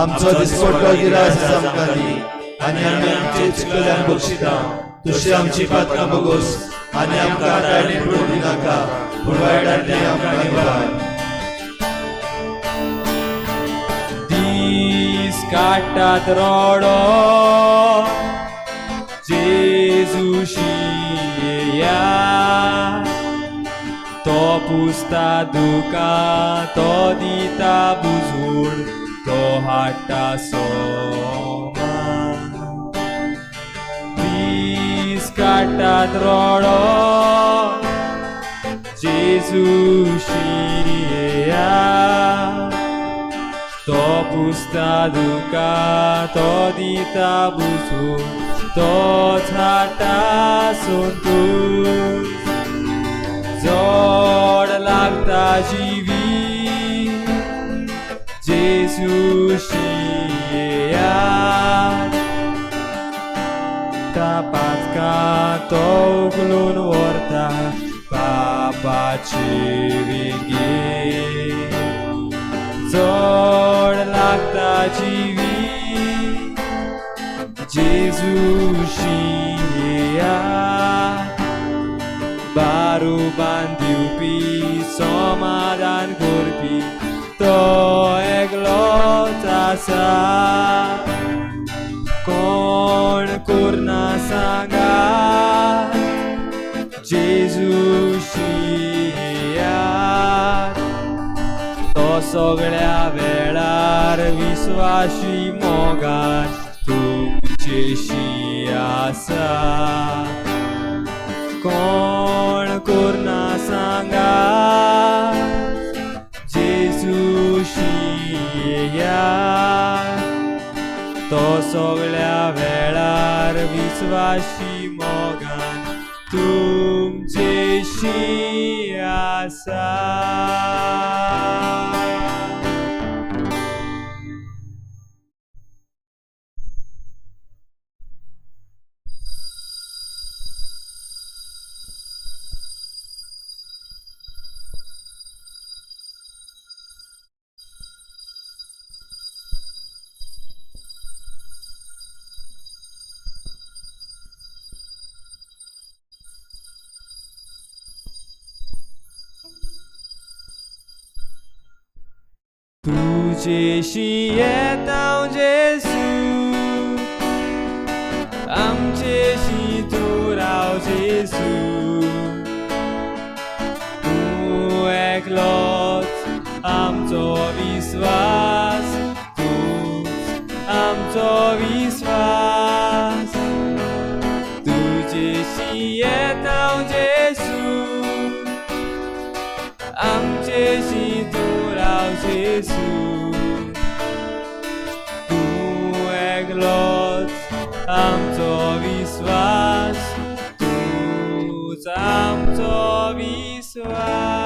आमचो दिसपट्टो गिरास आमकां दी आनी आमी आमचे चुकल्यांक बक्षिता तशी आमची पातकां बगोस आनी आमकां ताळणे पडूं दिनाका पूण वायटांतली आमकां निवार. दीस काडटात रोडो जेजूशी येयात, तो पुसता दुकां, तो दिता बुजूड, तो हाडटा सोमार. दीस काडटात रोडो जेजूशी येयात, तो पुसता दुकां, तो दिता बुजूड, तोच हाडटा संतोष. जोड लागता जिवी जेजूशी येयात, ता पातकां तो उगलून व्हरता पापाचे वेगे. जोड लागता जिवी जेजूशी येयात, बारुबान दिवपी समाधान करपी तो एकलोच आसा. कोण करना सांगात जेजूशी येयात, तो सगळ्या वेळार विश्वासी मोगान तुमचेशी आसा. कोण करना सांगात जेजूशी येयात, तो सगळ्या वेळार विश्वासी मोगान तुमचेशी आसा. तुजेशी येता जेजू, आमचेशी तूं राव जेजू. तूं एकलोच आमचो विश्वास, तूंच आमचो विश्वास. तुजेशी येता जेजू, आमचेशी तूं राव जेजू. तूं एकलोच आमचो विश्वास, तूंच आमचो विश्वास.